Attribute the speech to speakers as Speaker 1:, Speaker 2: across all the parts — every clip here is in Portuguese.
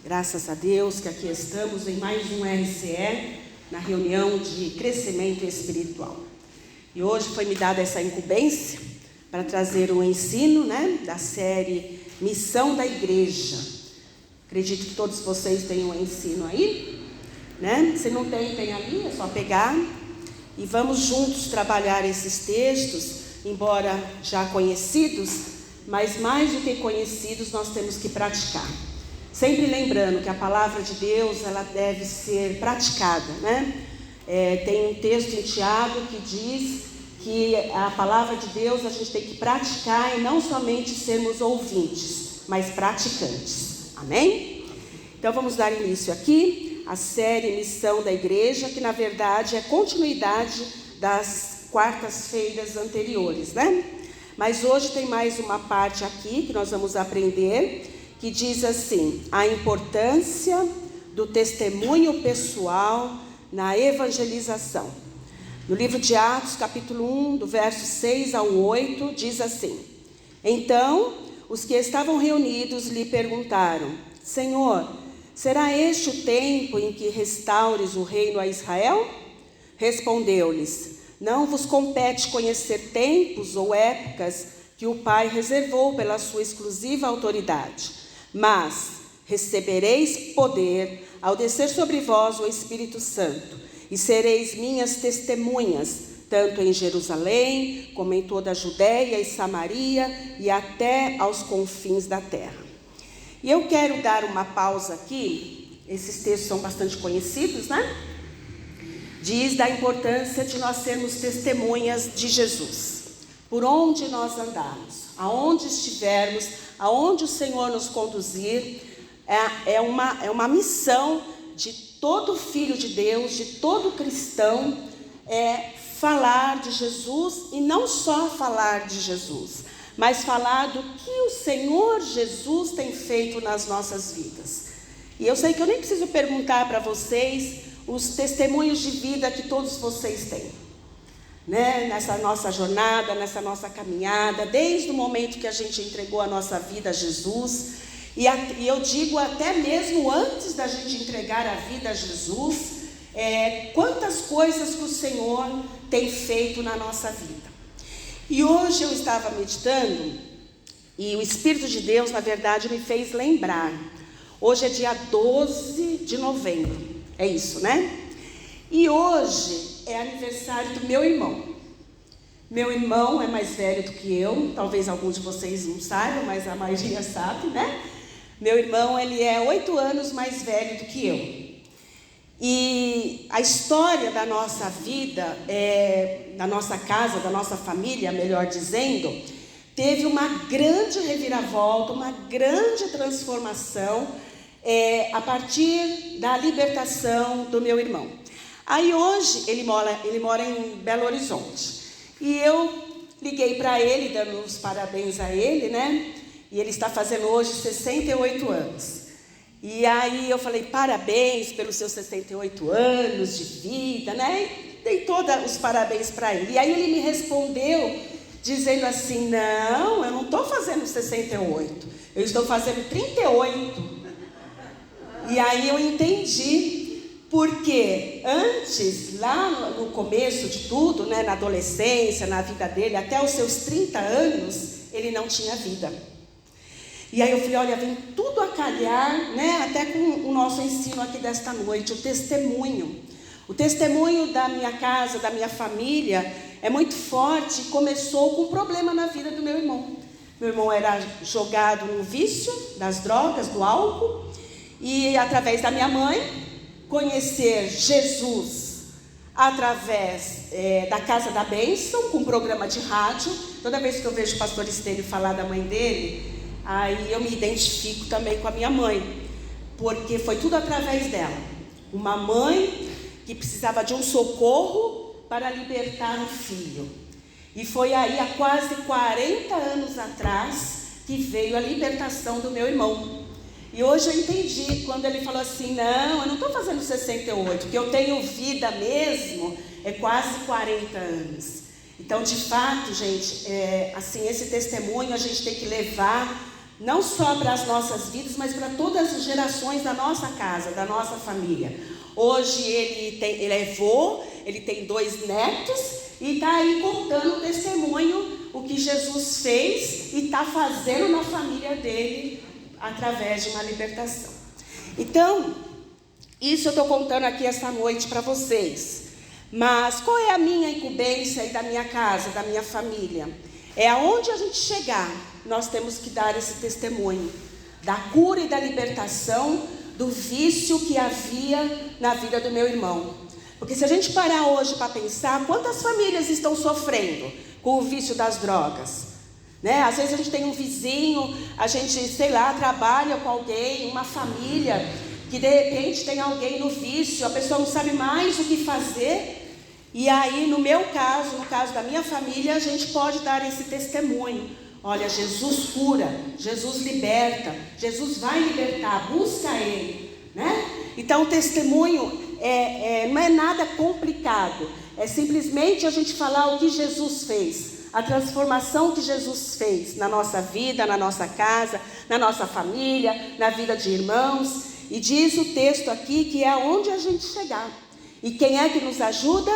Speaker 1: Graças a Deus que aqui estamos em mais um RCE, na reunião de crescimento espiritual. E hoje foi me dada essa incumbência para trazer um ensino, da série Missão da Igreja. Acredito que todos vocês têm um ensino aí, Se não tem, tem ali, é só pegar. E vamos juntos trabalhar esses textos, embora já conhecidos, mas mais do que conhecidos, nós temos que praticar. Sempre lembrando que a palavra de Deus, ela deve ser praticada, Tem um texto em Tiago que diz que a palavra de Deus a gente tem que praticar e não somente sermos ouvintes, mas praticantes. Amém? Então vamos dar início aqui à série Missão da Igreja, que na verdade é continuidade das quartas-feiras anteriores, Mas hoje tem mais uma parte aqui que nós vamos aprender, que diz assim: a importância do testemunho pessoal na evangelização. No livro de Atos, capítulo 1, do verso 6 ao 8, diz assim: então, os que estavam reunidos lhe perguntaram: Senhor, será este o tempo em que restaures o reino a Israel? Respondeu-lhes: não vos compete conhecer tempos ou épocas que o Pai reservou pela sua exclusiva autoridade. Mas recebereis poder ao descer sobre vós o Espírito Santo, e sereis minhas testemunhas, tanto em Jerusalém, como em toda a Judéia e Samaria, e até aos confins da terra. E eu quero dar uma pausa aqui, esses textos são bastante conhecidos, Diz da importância de nós sermos testemunhas de Jesus. Por onde nós andarmos, aonde estivermos, aonde o Senhor nos conduzir, é uma missão de todo filho de Deus, de todo cristão, falar de Jesus, e não só falar de Jesus, mas falar do que o Senhor Jesus tem feito nas nossas vidas. E eu sei que eu nem preciso perguntar para vocês os testemunhos de vida que todos vocês têm, nessa nossa jornada, nessa nossa caminhada, desde o momento que a gente entregou a nossa vida a Jesus, e eu digo até mesmo antes da gente entregar a vida a Jesus, quantas coisas que o Senhor tem feito na nossa vida. E hoje eu estava meditando, e o Espírito de Deus, na verdade, me fez lembrar. Hoje é dia 12 de novembro, é isso, E hoje é aniversário do meu irmão. Meu irmão é mais velho do que eu, talvez alguns de vocês não saibam, mas a maioria sabe, Meu irmão, ele é 8 anos mais velho do que eu. E a história da nossa vida, da nossa casa, da nossa família, melhor dizendo, teve uma grande reviravolta, uma grande transformação, a partir da libertação do meu irmão. Aí hoje ele mora em Belo Horizonte. E eu liguei para ele, dando os parabéns a ele, E ele está fazendo hoje 68 anos. E aí eu falei: parabéns pelos seus 68 anos de vida, E dei todos os parabéns para ele. E aí ele me respondeu, dizendo assim: não, eu não estou fazendo 68, eu estou fazendo 38. E aí eu entendi, porque antes, lá no começo de tudo, na adolescência, na vida dele, até os seus 30 anos, ele não tinha vida. E aí eu falei: olha, vem tudo a calhar, até com o nosso ensino aqui desta noite, o testemunho. O testemunho da minha casa, da minha família, é muito forte. Começou com um problema na vida do meu irmão. Meu irmão era jogado no vício das drogas, do álcool, e através da minha mãe, conhecer Jesus através da Casa da Bênção, com um programa de rádio. Toda vez que eu vejo o pastor Estênio falar da mãe dele, aí eu me identifico também com a minha mãe, porque foi tudo através dela. Uma mãe que precisava de um socorro para libertar um filho. E foi aí, há quase 40 anos atrás, que veio a libertação do meu irmão. E hoje eu entendi, quando ele falou assim: não, eu não estou fazendo 68, que eu tenho vida mesmo, quase 40 anos. Então, de fato, gente, assim, esse testemunho a gente tem que levar não só para as nossas vidas, mas para todas as gerações da nossa casa, da nossa família. Hoje ele é avô, ele tem 2 netos e está aí contando o testemunho, o que Jesus fez e está fazendo na família dele através de uma libertação. Então, isso eu estou contando aqui esta noite para vocês. Mas qual é a minha incumbência e da minha casa, da minha família? É aonde a gente chegar, nós temos que dar esse testemunho da cura e da libertação do vício que havia na vida do meu irmão. Porque se a gente parar hoje para pensar, quantas famílias estão sofrendo com o vício das drogas? Né? Às vezes a gente tem um vizinho, a gente, sei lá, trabalha com alguém, uma família, que de repente tem alguém no vício, a pessoa não sabe mais o que fazer. E aí, no meu caso, no caso da minha família, a gente pode dar esse testemunho. Olha, Jesus cura, Jesus liberta, Jesus vai libertar, busca Ele, né? Então, o testemunho não é nada complicado, é simplesmente a gente falar o que Jesus fez, a transformação que Jesus fez na nossa vida, na nossa casa, na nossa família, na vida de irmãos. E diz o texto aqui que é aonde a gente chegar. E quem é que nos ajuda?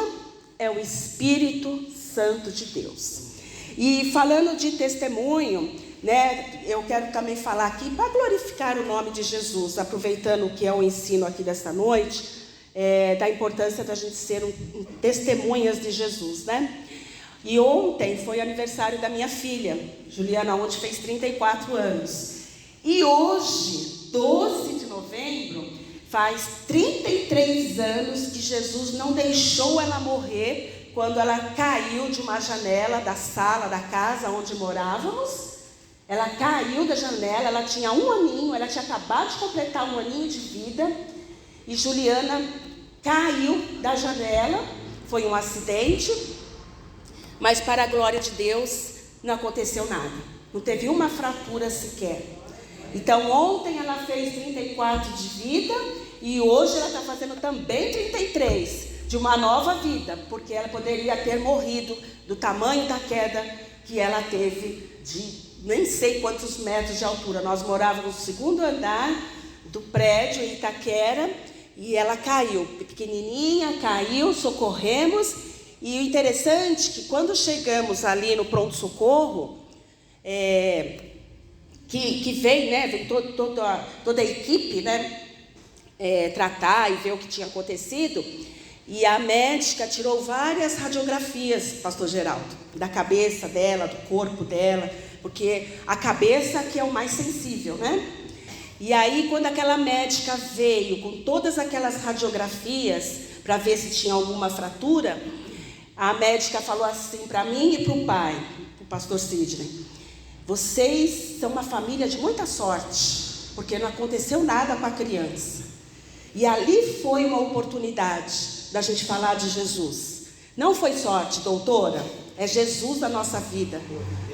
Speaker 1: É o Espírito Santo de Deus. E falando de testemunho, né, eu quero também falar aqui para glorificar o nome de Jesus, aproveitando o que é o ensino aqui desta noite, da importância da gente ser testemunhas de Jesus, né? E ontem foi aniversário da minha filha, Juliana, onde fez 34 anos. E hoje, 12 de novembro, faz 33 anos que Jesus não deixou ela morrer quando ela caiu de uma janela da sala da casa onde morávamos. Ela caiu da janela, ela tinha 1 aninho, ela tinha acabado de completar 1 aninho de vida. E Juliana caiu da janela, foi um acidente, mas para a glória de Deus não aconteceu nada. Não teve uma fratura sequer. Então ontem ela fez 34 de vida e hoje ela está fazendo também 33 de uma nova vida, porque ela poderia ter morrido do tamanho da queda que ela teve de nem sei quantos metros de altura. Nós morávamos no 2º andar do prédio em Itaquera e ela caiu, pequenininha, caiu, socorremos. E o interessante é que quando chegamos ali no pronto-socorro, que vem, né, vem toda a equipe, né, tratar e ver o que tinha acontecido, e a médica tirou várias radiografias, pastor Geraldo, da cabeça dela, do corpo dela, porque a cabeça que é o mais sensível, né? E aí, quando aquela médica veio com todas aquelas radiografias para ver se tinha alguma fratura, a médica falou assim para mim e para o pai, para o pastor Sidney: vocês são uma família de muita sorte, porque não aconteceu nada com a criança. E ali foi uma oportunidade da gente falar de Jesus. Não foi sorte, doutora, é Jesus da nossa vida.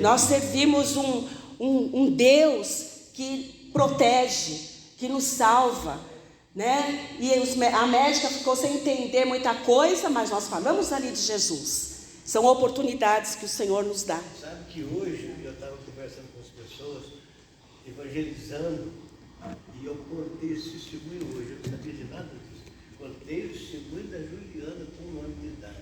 Speaker 1: Nós servimos um Deus que protege, que nos salva, né? E a médica ficou sem entender muita coisa, mas nós falamos ali de Jesus. São oportunidades que o Senhor nos dá.
Speaker 2: Sabe que hoje eu estava conversando com as pessoas, evangelizando, e eu contei esse testemunho hoje. Eu não sabia de nada disso. Contei o testemunho da Juliana com 1 ano de idade.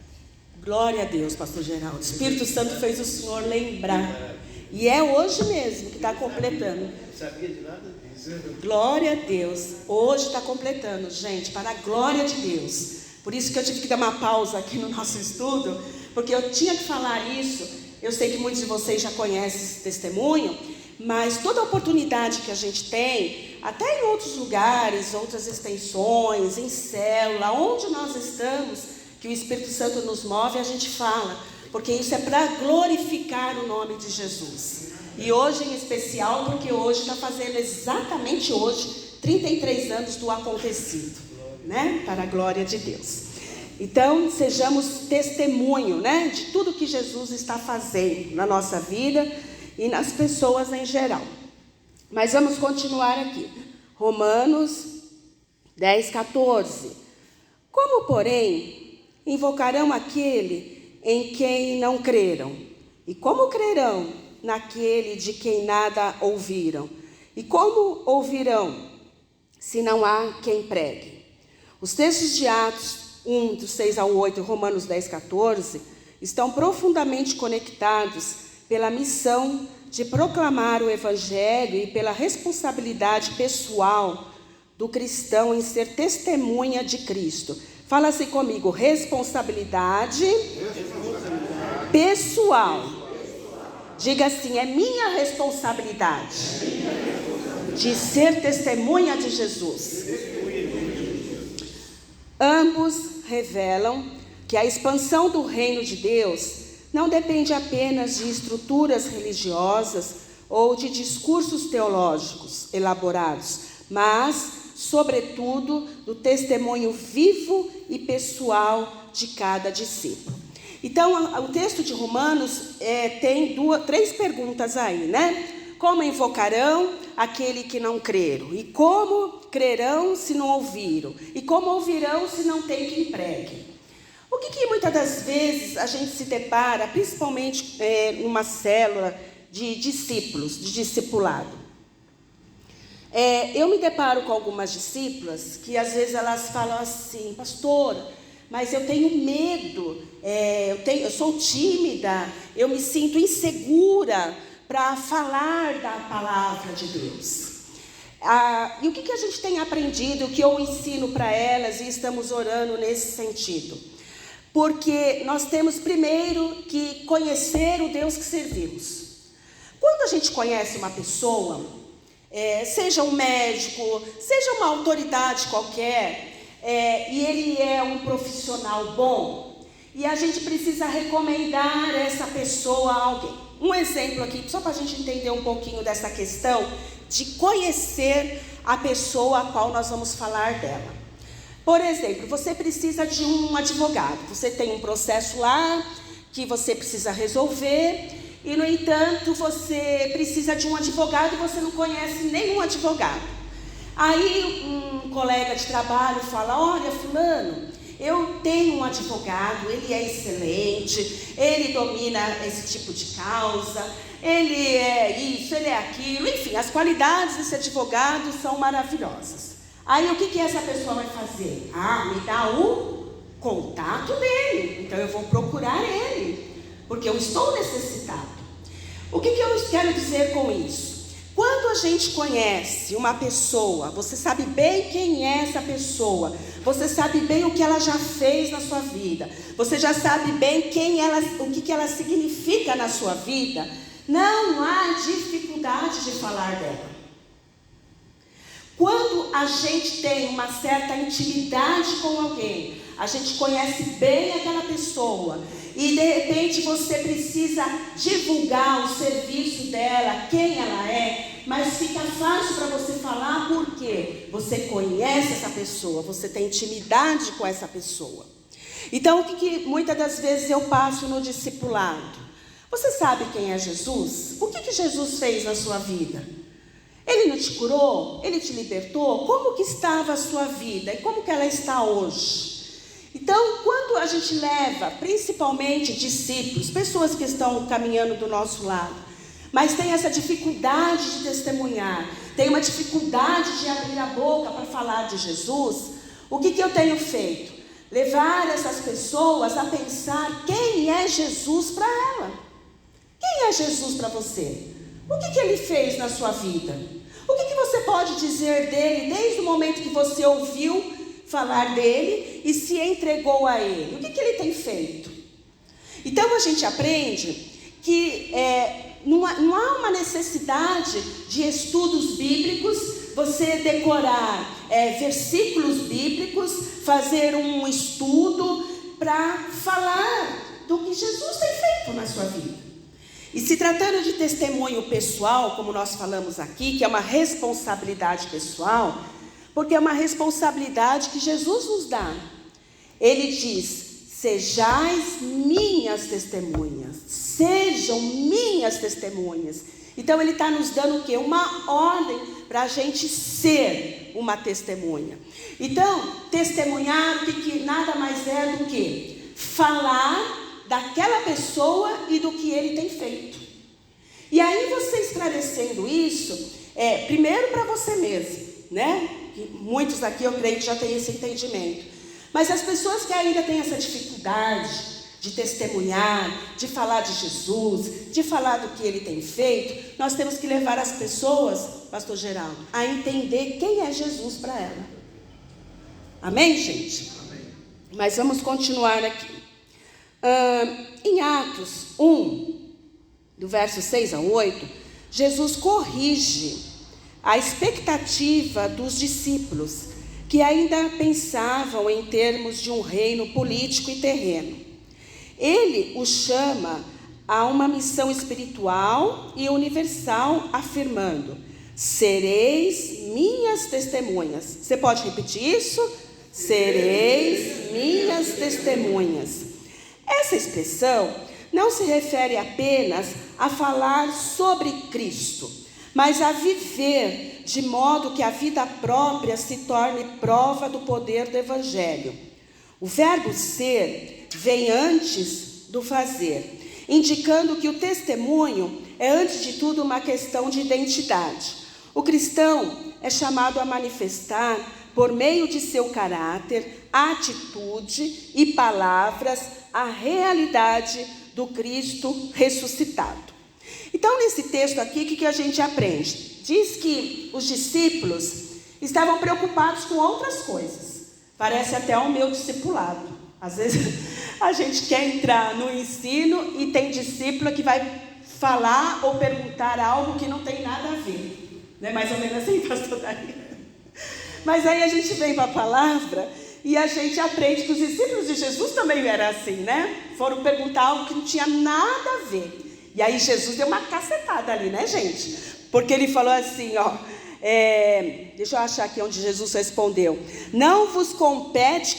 Speaker 1: Glória a Deus, pastor Geraldo. O Espírito Santo fez o Senhor lembrar. E é hoje mesmo que está completando.
Speaker 2: Não sabia de nada disso.
Speaker 1: Glória a Deus. Hoje está completando, gente, para a glória de Deus. Por isso que eu tive que dar uma pausa aqui no nosso estudo, porque eu tinha que falar isso. Eu sei que muitos de vocês já conhecem esse testemunho, mas toda oportunidade que a gente tem, até em outros lugares, outras extensões, em célula, onde nós estamos, que o Espírito Santo nos move, a gente fala, porque isso é para glorificar o nome de Jesus. E hoje em especial, porque hoje está fazendo exatamente hoje 33 anos do acontecido, né? Para a glória de Deus. Então, sejamos testemunho, né, de tudo que Jesus está fazendo na nossa vida e nas pessoas em geral. Mas vamos continuar aqui. Romanos 10:14. Como, porém, invocarão aquele em quem não creram? E como crerão naquele de quem nada ouviram? E como ouvirão, se não há quem pregue? Os textos de Atos 1, do 6 ao 8, e Romanos 10, 14, estão profundamente conectados pela missão de proclamar o Evangelho e pela responsabilidade pessoal do cristão em ser testemunha de Cristo. Fala assim comigo, responsabilidade pessoal. Diga assim, é minha responsabilidade de ser testemunha de Jesus. Ambos revelam que a expansão do reino de Deus não depende apenas de estruturas religiosas ou de discursos teológicos elaborados, mas, sobretudo, do testemunho vivo e pessoal de cada discípulo. Então, o texto de Romanos tem três perguntas aí, né? Como invocarão aquele que não creram? E como crerão se não ouviram? E como ouvirão se não tem quem pregue? O que muitas das vezes a gente se depara, principalmente numa célula de discípulos, de discipulado? Eu me deparo com algumas discípulas que às vezes elas falam assim, pastora, mas eu tenho medo, eu sou tímida, eu me sinto insegura para falar da palavra de Deus. E o que a gente tem aprendido, o que eu ensino para elas e estamos orando nesse sentido? Porque nós temos primeiro que conhecer o Deus que servimos. Quando a gente conhece uma pessoa, seja um médico, seja uma autoridade qualquer, e ele é um profissional bom, e a gente precisa recomendar essa pessoa a alguém. Um exemplo aqui, só para a gente entender um pouquinho dessa questão de conhecer a pessoa a qual nós vamos falar dela. Por exemplo, você precisa de um advogado, você tem um processo lá que você precisa resolver, e no entanto você precisa de um advogado e você não conhece nenhum advogado. Aí um colega de trabalho fala, olha fulano, eu tenho um advogado, ele é excelente, ele domina esse tipo de causa, ele é isso, ele é aquilo, enfim, as qualidades desse advogado são maravilhosas. Aí o que essa pessoa vai fazer? Me dá o contato dele, então eu vou procurar ele, porque eu estou necessitado. O que eu quero dizer com isso? Quando a gente conhece uma pessoa, você sabe bem quem é essa pessoa, você sabe bem o que ela já fez na sua vida, você já sabe bem o que ela significa na sua vida, não há dificuldade de falar dela. Quando a gente tem uma certa intimidade com alguém, a gente conhece bem aquela pessoa e de repente você precisa divulgar o serviço dela, quem ela é, mas fica fácil para você falar porque você conhece essa pessoa, você tem intimidade com essa pessoa. Então o que muitas das vezes eu passo no discipulado? Você sabe quem é Jesus? O que Jesus fez na sua vida? Ele não te curou? Ele te libertou? Como que estava a sua vida? E como que ela está hoje? Então, quando a gente leva, principalmente discípulos, pessoas que estão caminhando do nosso lado, mas tem essa dificuldade de testemunhar, tem uma dificuldade de abrir a boca para falar de Jesus, o que eu tenho feito? Levar essas pessoas a pensar quem é Jesus para ela. Quem é Jesus para você? O que ele fez na sua vida? O que você pode dizer dele desde o momento que você ouviu falar dele e se entregou a ele? O que ele tem feito? Então a gente aprende que não há uma necessidade de estudos bíblicos, você decorar versículos bíblicos, fazer um estudo para falar do que Jesus tem feito na sua vida. E se tratando de testemunho pessoal, como nós falamos aqui, que é uma responsabilidade pessoal, porque é uma responsabilidade que Jesus nos dá. Ele diz, sejais minhas testemunhas, sejam minhas testemunhas. Então ele está nos dando o quê? Uma ordem para a gente ser uma testemunha. Então, testemunhar, o que nada mais é do que falar daquela pessoa e do que ele tem feito. E aí você esclarecendo isso, Primeiro para você mesmo, né? Muitos aqui eu creio que já têm esse entendimento. Mas as pessoas que ainda têm essa dificuldade de testemunhar, de falar de Jesus, de falar do que Ele tem feito, nós temos que levar as pessoas, pastor Geraldo, a entender quem é Jesus para ela. Amém, gente? Amém. Mas vamos continuar aqui. Em Atos 1, do verso 6 ao 8, Jesus corrige a expectativa dos discípulos, que ainda pensavam em termos de um reino político e terreno. Ele os chama a uma missão espiritual e universal, afirmando: sereis minhas testemunhas. Você pode repetir isso? Sereis minhas testemunhas. Essa expressão não se refere apenas a falar sobre Cristo, mas a viver de modo que a vida própria se torne prova do poder do Evangelho. O verbo ser vem antes do fazer, indicando que o testemunho é, antes de tudo, uma questão de identidade. O cristão é chamado a manifestar, por meio de seu caráter, atitude e palavras, a realidade do Cristo ressuscitado. Então, nesse texto aqui, o que a gente aprende? Diz que os discípulos estavam preocupados com outras coisas. Parece até o meu discipulado. Às vezes a gente quer entrar no ensino e tem discípulo que vai falar ou perguntar algo que não tem nada a ver. Não é mais ou menos assim, pastor Daí? Mas aí a gente vem para a palavra e a gente aprende que os discípulos de Jesus também eram assim, né? Foram perguntar algo que não tinha nada a ver. E aí Jesus deu uma cacetada ali, né, gente? Porque ele falou assim, deixa eu achar aqui onde Jesus respondeu: não vos compete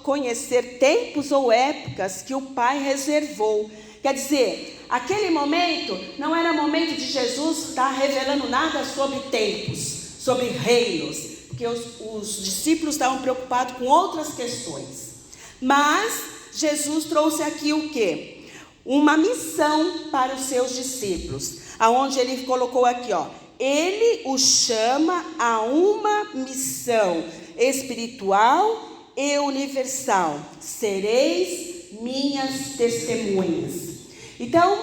Speaker 1: conhecer tempos ou épocas que o Pai reservou. Quer dizer, aquele momento não era momento de Jesus estar revelando nada sobre tempos, sobre reinos, porque os discípulos estavam preocupados com outras questões. Mas Jesus trouxe aqui o quê? Uma missão para os seus discípulos, aonde ele colocou aqui, ele os chama a uma missão espiritual e universal: sereis minhas testemunhas. Então,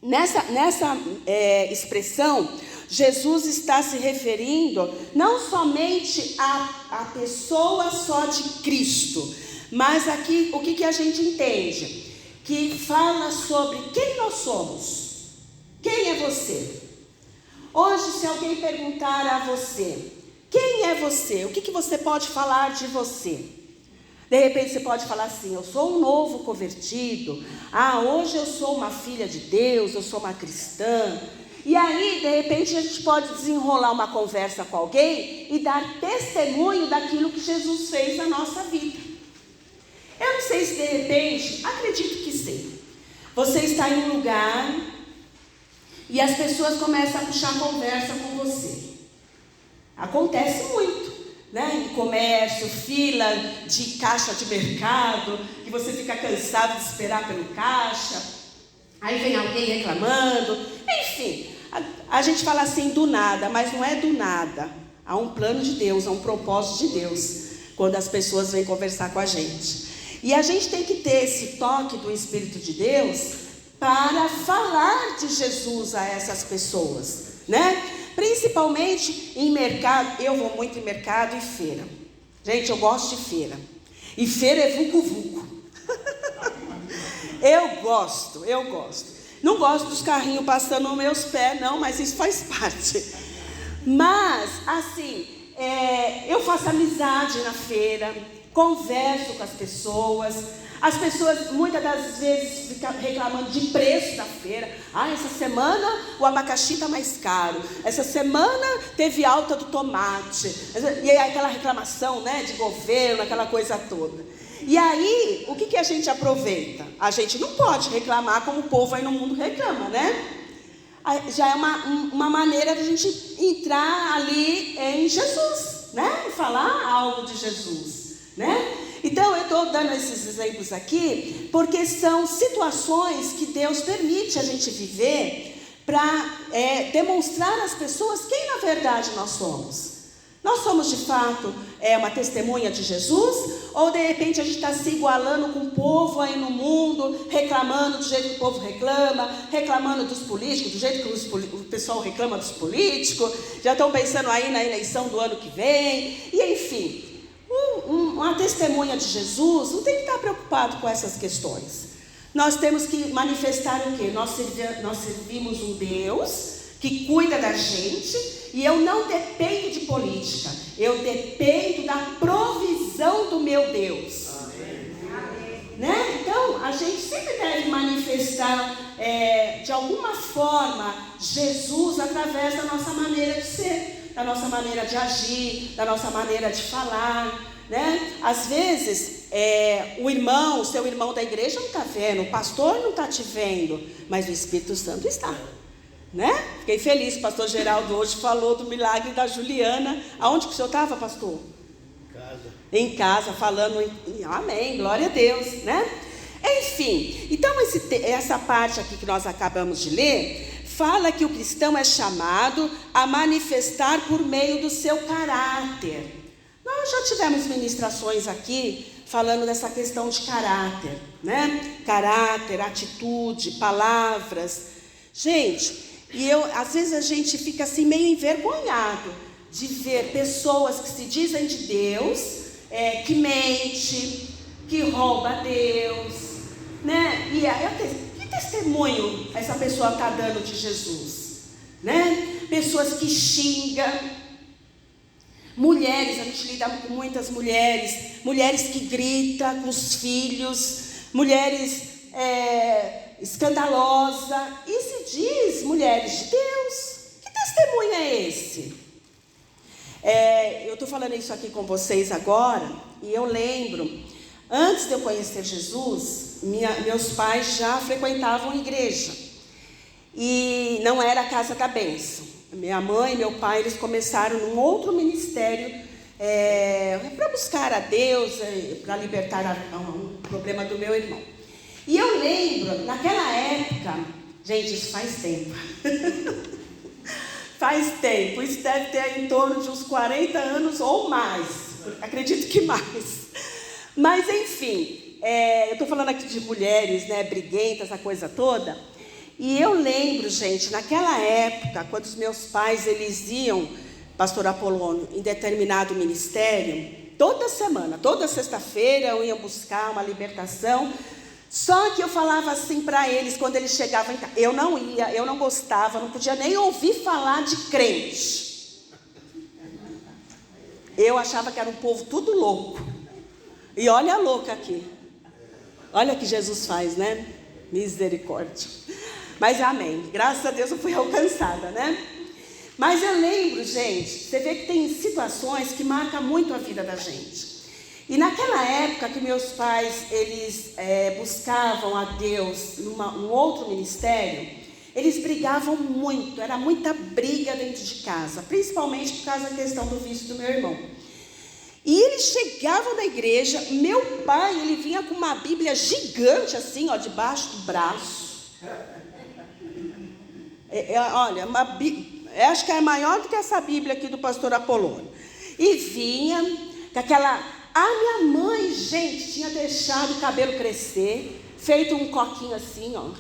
Speaker 1: nessa expressão, Jesus está se referindo não somente à pessoa só de Cristo, mas aqui o que a gente entende? Que fala sobre quem nós somos. Quem é você? Hoje, se alguém perguntar a você, quem é você? O que você pode falar de você? De repente você pode falar assim: eu sou um novo convertido. Hoje eu sou uma filha de Deus, eu sou uma cristã. E aí, de repente, a gente pode desenrolar uma conversa com alguém e dar testemunho daquilo que Jesus fez na nossa vida. Eu não sei se de repente, acredito que sim, você está em um lugar e as pessoas começam a puxar conversa com você. Acontece muito, né? Em comércio, fila de caixa de mercado, que você fica cansado de esperar pelo caixa, aí vem alguém reclamando, enfim, a gente fala assim do nada, mas não é do nada. Há um plano de Deus, há um propósito de Deus, quando as pessoas vêm conversar com a gente. E a gente tem que ter esse toque do Espírito de Deus para falar de Jesus a essas pessoas, né? Principalmente em mercado. Eu vou muito em mercado e feira. Gente, eu gosto de feira. E feira é vucu-vucu. Eu gosto. Não gosto dos carrinhos passando nos meus pés, não, mas isso faz parte. Mas, assim, eu faço amizade na feira, converso com as pessoas. As pessoas muitas das vezes ficam reclamando de preço da feira. Essa semana o abacaxi está mais caro. Essa semana teve alta do tomate. E aí aquela reclamação, né, de governo, aquela coisa toda. E aí, o que a gente aproveita? A gente não pode reclamar como o povo aí no mundo reclama, né? Já é uma maneira de a gente entrar ali em Jesus, né? E falar algo de Jesus, né? Então, eu estou dando esses exemplos aqui porque são situações que Deus permite a gente viver para demonstrar às pessoas quem na verdade nós somos. Nós somos de fato uma testemunha de Jesus? Ou de repente a gente está se igualando com o povo aí no mundo, reclamando do jeito que o povo reclama, reclamando dos políticos, do jeito que o pessoal reclama dos políticos, já estão pensando aí na eleição do ano que vem, e enfim, uma testemunha de Jesus não tem que estar preocupado com essas questões. Nós temos que manifestar o quê? Nós servimos um Deus que cuida da gente, e eu não dependo de política, eu dependo da provisão do meu Deus. Amém. Né? Então, a gente sempre deve manifestar de alguma forma Jesus através da nossa maneira de ser, da nossa maneira de agir, da nossa maneira de falar, né? Às vezes, o seu irmão da igreja não está vendo, o pastor não está te vendo, mas o Espírito Santo está. Né? Fiquei feliz, o pastor Geraldo hoje falou do milagre da Juliana. Aonde que o senhor estava, pastor?
Speaker 2: Em casa.
Speaker 1: Em casa, falando amém, glória a Deus, né? Enfim, então essa parte aqui que nós acabamos de ler fala que o cristão é chamado a manifestar por meio do seu caráter. Nós já tivemos ministrações aqui falando dessa questão de caráter, né? Caráter, atitude, palavras. Gente, às vezes a gente fica assim meio envergonhado de ver pessoas que se dizem de Deus, que mente, que rouba a Deus, né? E aí, que testemunho essa pessoa está dando de Jesus, né? Pessoas que xingam, mulheres, a gente lida com muitas mulheres que gritam com os filhos, mulheres escandalosa, e se diz mulheres de Deus. Que testemunho é esse? Eu estou falando isso aqui com vocês agora, e eu lembro, antes de eu conhecer Jesus, meus pais já frequentavam igreja, e não era a Casa da Bênção. Minha mãe e meu pai, eles começaram num outro ministério, para buscar a Deus, para libertar um problema do meu irmão. E eu lembro, naquela época, gente, isso faz tempo. Faz tempo, isso deve ter em torno de uns 40 anos ou mais. Acredito que mais. Mas, enfim, eu estou falando aqui de mulheres, né, briguentas, essa coisa toda. E eu lembro, gente, naquela época, quando os meus pais, eles iam, pastor Apolônio, em determinado ministério, toda semana, toda sexta-feira, eu ia buscar uma libertação. Só que eu falava assim para eles, quando eles chegavam em casa, eu não ia, eu não gostava, não podia nem ouvir falar de crente. Eu achava que era um povo tudo louco. E olha a louca aqui. Olha o que Jesus faz, né? Misericórdia. Mas amém, graças a Deus eu fui alcançada, né? Mas eu lembro, gente, você vê que tem situações que marcam muito a vida da gente. E naquela época que meus pais, eles buscavam a Deus num outro ministério, eles brigavam muito, era muita briga dentro de casa, principalmente por causa da questão do vício do meu irmão. E eles chegavam na igreja, meu pai, ele vinha com uma Bíblia gigante assim, ó, debaixo do braço. Olha, acho que é maior do que essa Bíblia aqui do pastor Apolônio. E vinha com aquela... A minha mãe, gente, tinha deixado o cabelo crescer, feito um coquinho assim, ó.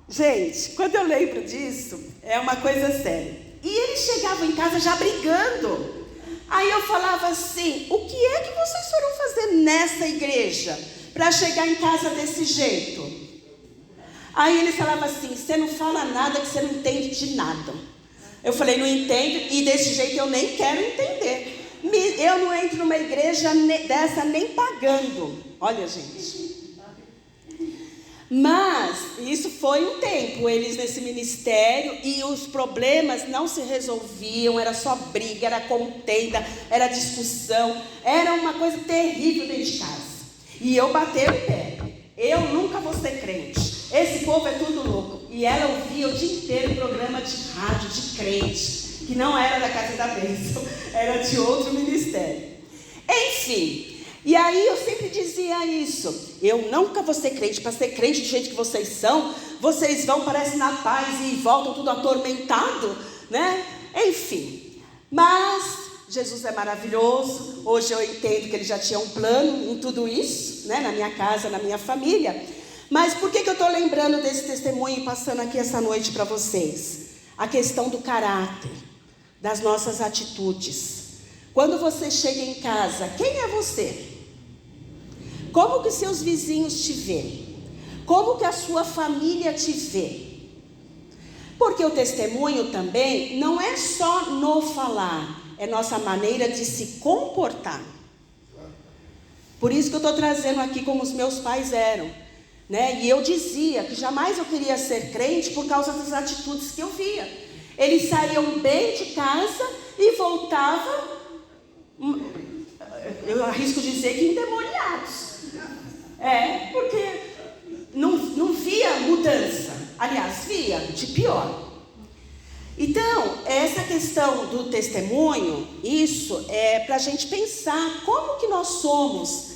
Speaker 1: Gente, quando eu lembro disso, é uma coisa séria. E eles chegavam em casa já brigando. Aí eu falava assim, o que é que vocês foram fazer nessa igreja para chegar em casa desse jeito? Aí eles falavam assim, você não fala nada que você não entende de nada. Eu falei, não entendo, e desse jeito eu nem quero entender. Eu não entro numa igreja dessa nem pagando. Olha, gente. Mas isso foi um tempo, eles nesse ministério, e os problemas não se resolviam, era só briga, era contenda, era discussão, era uma coisa terrível dentro de casa. E eu batei o pé. Eu nunca vou ser crente. Esse povo é tudo louco. E ela ouvia o dia inteiro programa de rádio de crente, que não era da Casa da Bênção, era de outro ministério. Enfim, e aí eu sempre dizia isso, eu nunca vou ser crente. Para ser crente do jeito que vocês são, vocês vão, parece na paz e voltam tudo atormentado, né? Enfim, mas Jesus é maravilhoso. Hoje eu entendo que ele já tinha um plano em tudo isso, né? Na minha casa, na minha família. Mas por que eu estou lembrando desse testemunho e passando aqui essa noite para vocês? A questão do caráter, das nossas atitudes. Quando você chega em casa, quem é você? Como que seus vizinhos te veem? Como que a sua família te vê? Porque o testemunho também não é só no falar, é nossa maneira de se comportar. Por isso que eu estou trazendo aqui como os meus pais eram, né? E eu dizia que jamais eu queria ser crente por causa das atitudes que eu via. Eles saíam bem de casa e voltavam, eu arrisco dizer que endemoniados. Porque não via mudança. Aliás, via de pior. Então, essa questão do testemunho, isso é para a gente pensar como que nós somos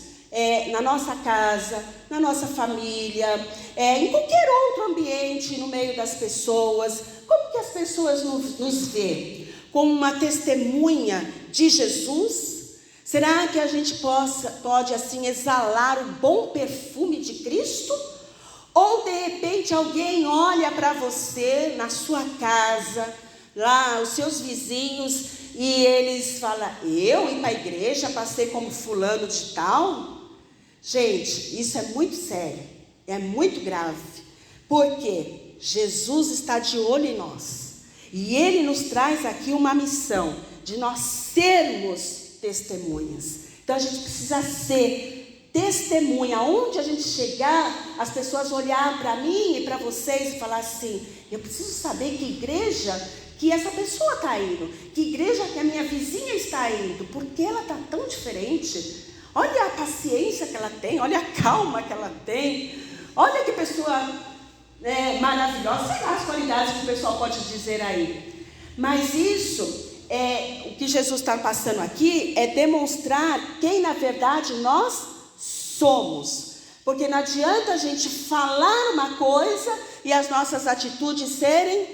Speaker 1: na nossa casa, na nossa família, em qualquer outro ambiente, no meio das pessoas. Como que as pessoas nos veem? Como uma testemunha de Jesus? Será que a gente pode assim exalar o bom perfume de Cristo? Ou de repente alguém olha para você na sua casa, lá os seus vizinhos, e eles falam: eu ir para a igreja para ser como fulano de tal? Gente, isso é muito sério, é muito grave, porque Jesus está de olho em nós, e Ele nos traz aqui uma missão de nós sermos testemunhas. Então a gente precisa ser testemunha. Onde a gente chegar, as pessoas olhar para mim e para vocês e falar assim: eu preciso saber que igreja que essa pessoa está indo, que igreja que a minha vizinha está indo, porque ela está tão diferente. Olha a paciência que ela tem, olha a calma que ela tem, olha que pessoa maravilhosa. Sei lá as qualidades que o pessoal pode dizer aí, mas isso o que Jesus está passando aqui é demonstrar quem na verdade nós somos. Porque não adianta a gente falar uma coisa e as nossas atitudes serem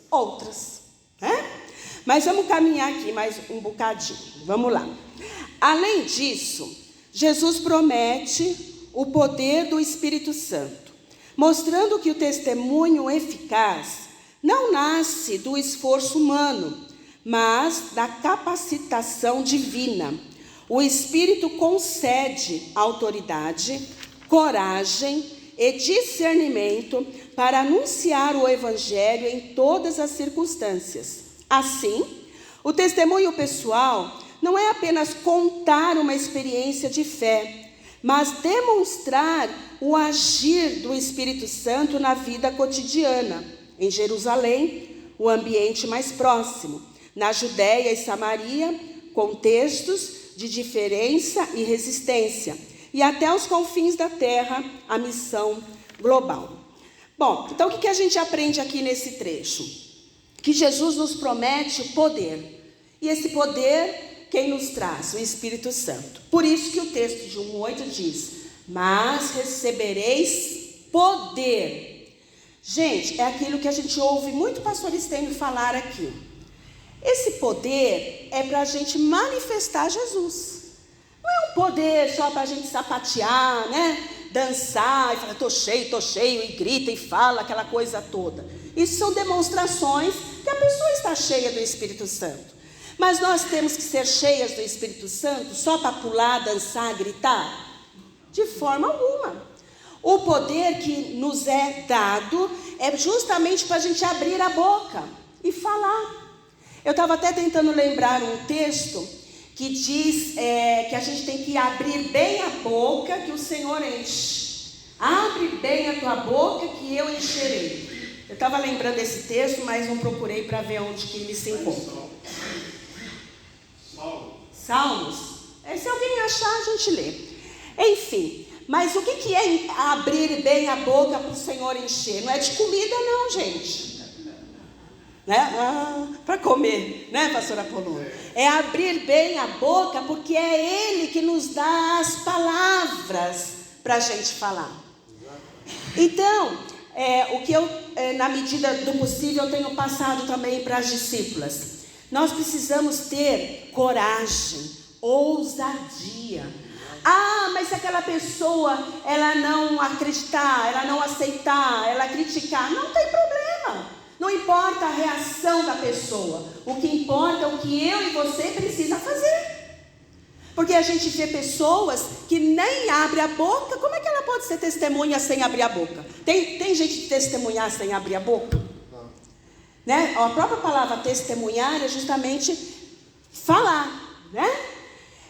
Speaker 1: outras, né? Mas vamos caminhar aqui mais um bocadinho, vamos lá. Além disso, Jesus promete o poder do Espírito Santo, mostrando que o testemunho eficaz não nasce do esforço humano, mas da capacitação divina. O Espírito concede autoridade, coragem e discernimento para anunciar o Evangelho em todas as circunstâncias. Assim, o testemunho pessoal não é apenas contar uma experiência de fé, mas demonstrar o agir do Espírito Santo na vida cotidiana, em Jerusalém, o ambiente mais próximo, na Judéia e Samaria, contextos de diferença e resistência, e até os confins da terra, a missão global. Bom, então o que a gente aprende aqui nesse trecho? Que Jesus nos promete o poder, e esse poder quem nos traz? O Espírito Santo. Por isso que o texto de 1:8 diz: mas recebereis poder. Gente, é aquilo que a gente ouve muito o pastor Estênio falar aqui. Esse poder é para a gente manifestar Jesus. Não é um poder só para a gente sapatear, né? Dançar e falar: tô cheio, e grita e fala aquela coisa toda. Isso são demonstrações que a pessoa está cheia do Espírito Santo. Mas nós temos que ser cheias do Espírito Santo só para pular, dançar, gritar? De forma alguma. O poder que nos é dado é justamente para a gente abrir a boca e falar. Eu estava até tentando lembrar um texto que diz que a gente tem que abrir bem a boca que o Senhor enche. Abre bem a tua boca que eu encherei. Eu estava lembrando desse texto, mas não procurei para ver onde que ele se encontra. Salmos. Se alguém achar, a gente lê. Enfim, mas o que é abrir bem a boca para o Senhor encher? Não é de comida não, gente. Né? Para comer, né, pastora Apolônia? É abrir bem a boca, porque é Ele que nos dá as palavras para a gente falar. Então, o que eu, na medida do possível, eu tenho passado também para as discípulas. Nós precisamos ter coragem, ousadia. Mas se aquela pessoa, ela não acreditar, ela não aceitar, ela criticar, não tem problema. Não importa a reação da pessoa. O que importa é o que eu e você precisa fazer. Porque a gente vê pessoas que nem abrem a boca. Como é que ela pode ser testemunha sem abrir a boca? Tem gente de testemunhar sem abrir a boca? Né? A própria palavra testemunhar é justamente falar, né?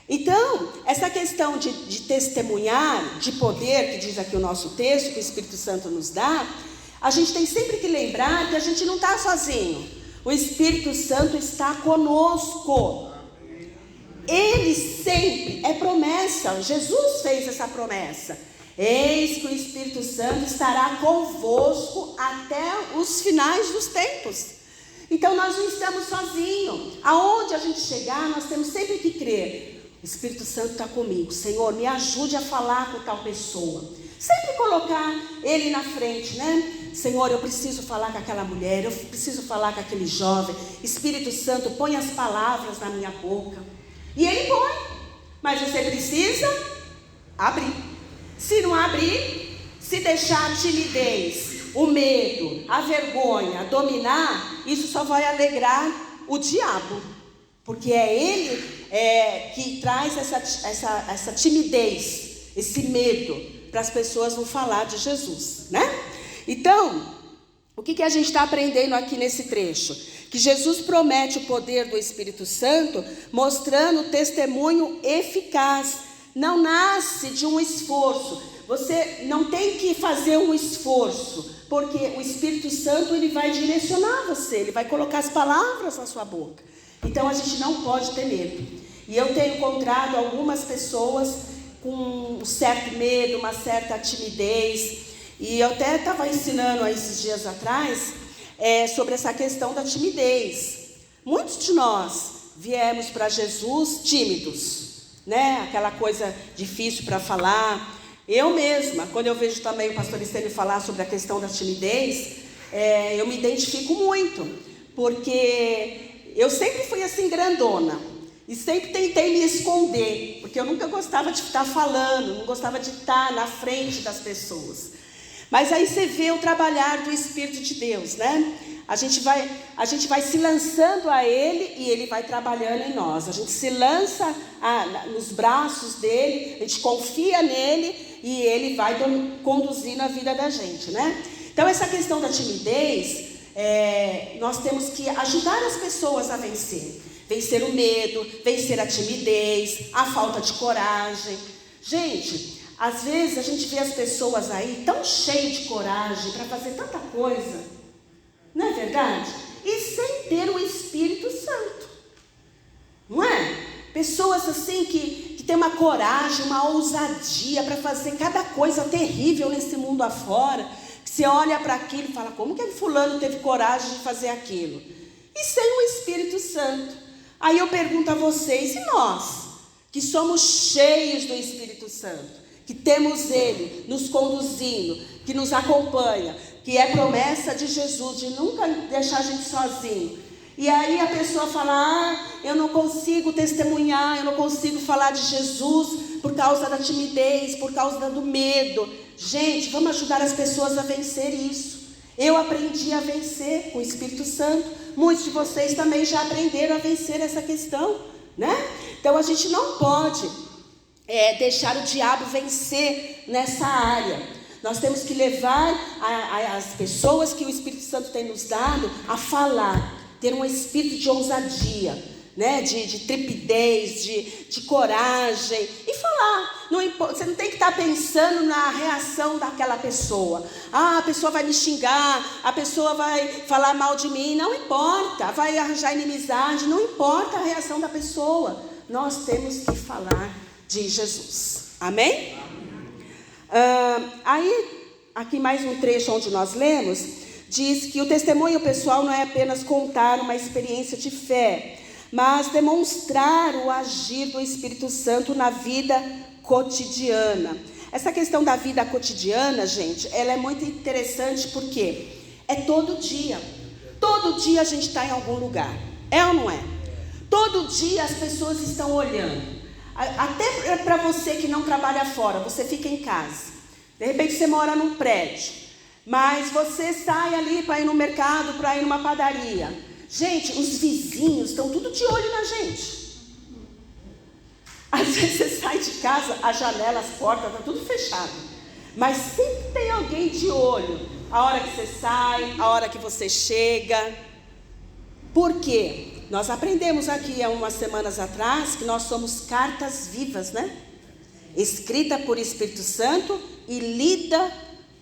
Speaker 1: Então, essa questão de testemunhar, de poder, que diz aqui o nosso texto, que o Espírito Santo nos dá, a gente tem sempre que lembrar que a gente não está sozinho. O Espírito Santo está conosco. Ele sempre, é promessa, Jesus fez essa promessa. Eis que o Espírito Santo estará convosco até os finais dos tempos. Então nós não estamos sozinhos. Aonde a gente chegar, nós temos sempre que crer. O Espírito Santo está comigo. Senhor, me ajude a falar com tal pessoa. Sempre colocar Ele na frente, né? Senhor, eu preciso falar com aquela mulher, eu preciso falar com aquele jovem. Espírito Santo, põe as palavras na minha boca. E Ele põe, mas você precisa abrir. Se não abrir, se deixar a timidez, o medo, a vergonha dominar, isso só vai alegrar o diabo. Porque é ele que traz essa timidez, esse medo, para as pessoas não falar de Jesus, né? Então, o que a gente está aprendendo aqui nesse trecho? Que Jesus promete o poder do Espírito Santo, mostrando testemunho eficaz. Não nasce de um esforço. Você não tem que fazer um esforço, porque o Espírito Santo ele vai direcionar você, ele vai colocar as palavras na sua boca. Então a gente não pode ter medo. E eu tenho encontrado algumas pessoas com um certo medo, uma certa timidez. E eu até estava ensinando esses dias atrás sobre essa questão da timidez. Muitos de nós viemos para Jesus tímidos, né? Aquela coisa difícil para falar. Eu mesma, quando eu vejo também o pastor Estênio falar sobre a questão da timidez, eu me identifico muito, porque eu sempre fui assim grandona, e sempre tentei me esconder, porque eu nunca gostava de estar falando, não gostava de estar na frente das pessoas. Mas aí você vê o trabalhar do Espírito de Deus, né? A gente vai se lançando a Ele e Ele vai trabalhando em nós. A gente se lança nos braços dEle, a gente confia nele e Ele vai conduzindo a vida da gente, né? Então essa questão da timidez, nós temos que ajudar as pessoas a vencer. Vencer o medo, vencer a timidez, a falta de coragem. Gente, às vezes a gente vê as pessoas aí tão cheias de coragem para fazer tanta coisa. Não é verdade? E sem ter o Espírito Santo. Não é? Pessoas assim que têm uma coragem, uma ousadia para fazer cada coisa terrível nesse mundo afora. Que você olha para aquilo e fala, como que fulano teve coragem de fazer aquilo? E sem o Espírito Santo. Aí eu pergunto a vocês, e nós? Que somos cheios do Espírito Santo. Que temos Ele nos conduzindo, que nos acompanha, que é promessa de Jesus, de nunca deixar a gente sozinho. E aí a pessoa fala, eu não consigo testemunhar, eu não consigo falar de Jesus por causa da timidez, por causa do medo. Gente, vamos ajudar as pessoas a vencer isso. Eu aprendi a vencer com o Espírito Santo. Muitos de vocês também já aprenderam a vencer essa questão, né? Então a gente não pode deixar o diabo vencer nessa área. Nós temos que levar as pessoas que o Espírito Santo tem nos dado a falar, ter um espírito de ousadia, né? de trepidez, de coragem e falar. Você não tem que estar pensando na reação daquela pessoa. A pessoa vai me xingar, a pessoa vai falar mal de mim, não importa, vai arranjar inimizade, não importa a reação da pessoa. Nós temos que falar de Jesus. Amém? Aí, aqui mais um trecho onde nós lemos, diz que o testemunho pessoal não é apenas contar uma experiência de fé, mas demonstrar o agir do Espírito Santo na vida cotidiana. essa questão da vida cotidiana, gente, ela é muito interessante porque é todo dia. Todo dia a gente está em algum lugar. É ou não é? Todo dia as pessoas estão olhando. Até para você que não trabalha fora, você fica em casa. De repente você mora num prédio, mas você sai ali para ir no mercado, para ir numa padaria. Gente, os vizinhos estão tudo de olho na gente. Às vezes você sai de casa, as janelas, as portas, está tudo fechado. Mas sempre tem alguém de olho. A hora que você sai, a hora que você chega. Por quê? Nós aprendemos aqui há umas semanas atrás que nós somos cartas vivas, né? Escrita por Espírito Santo e lida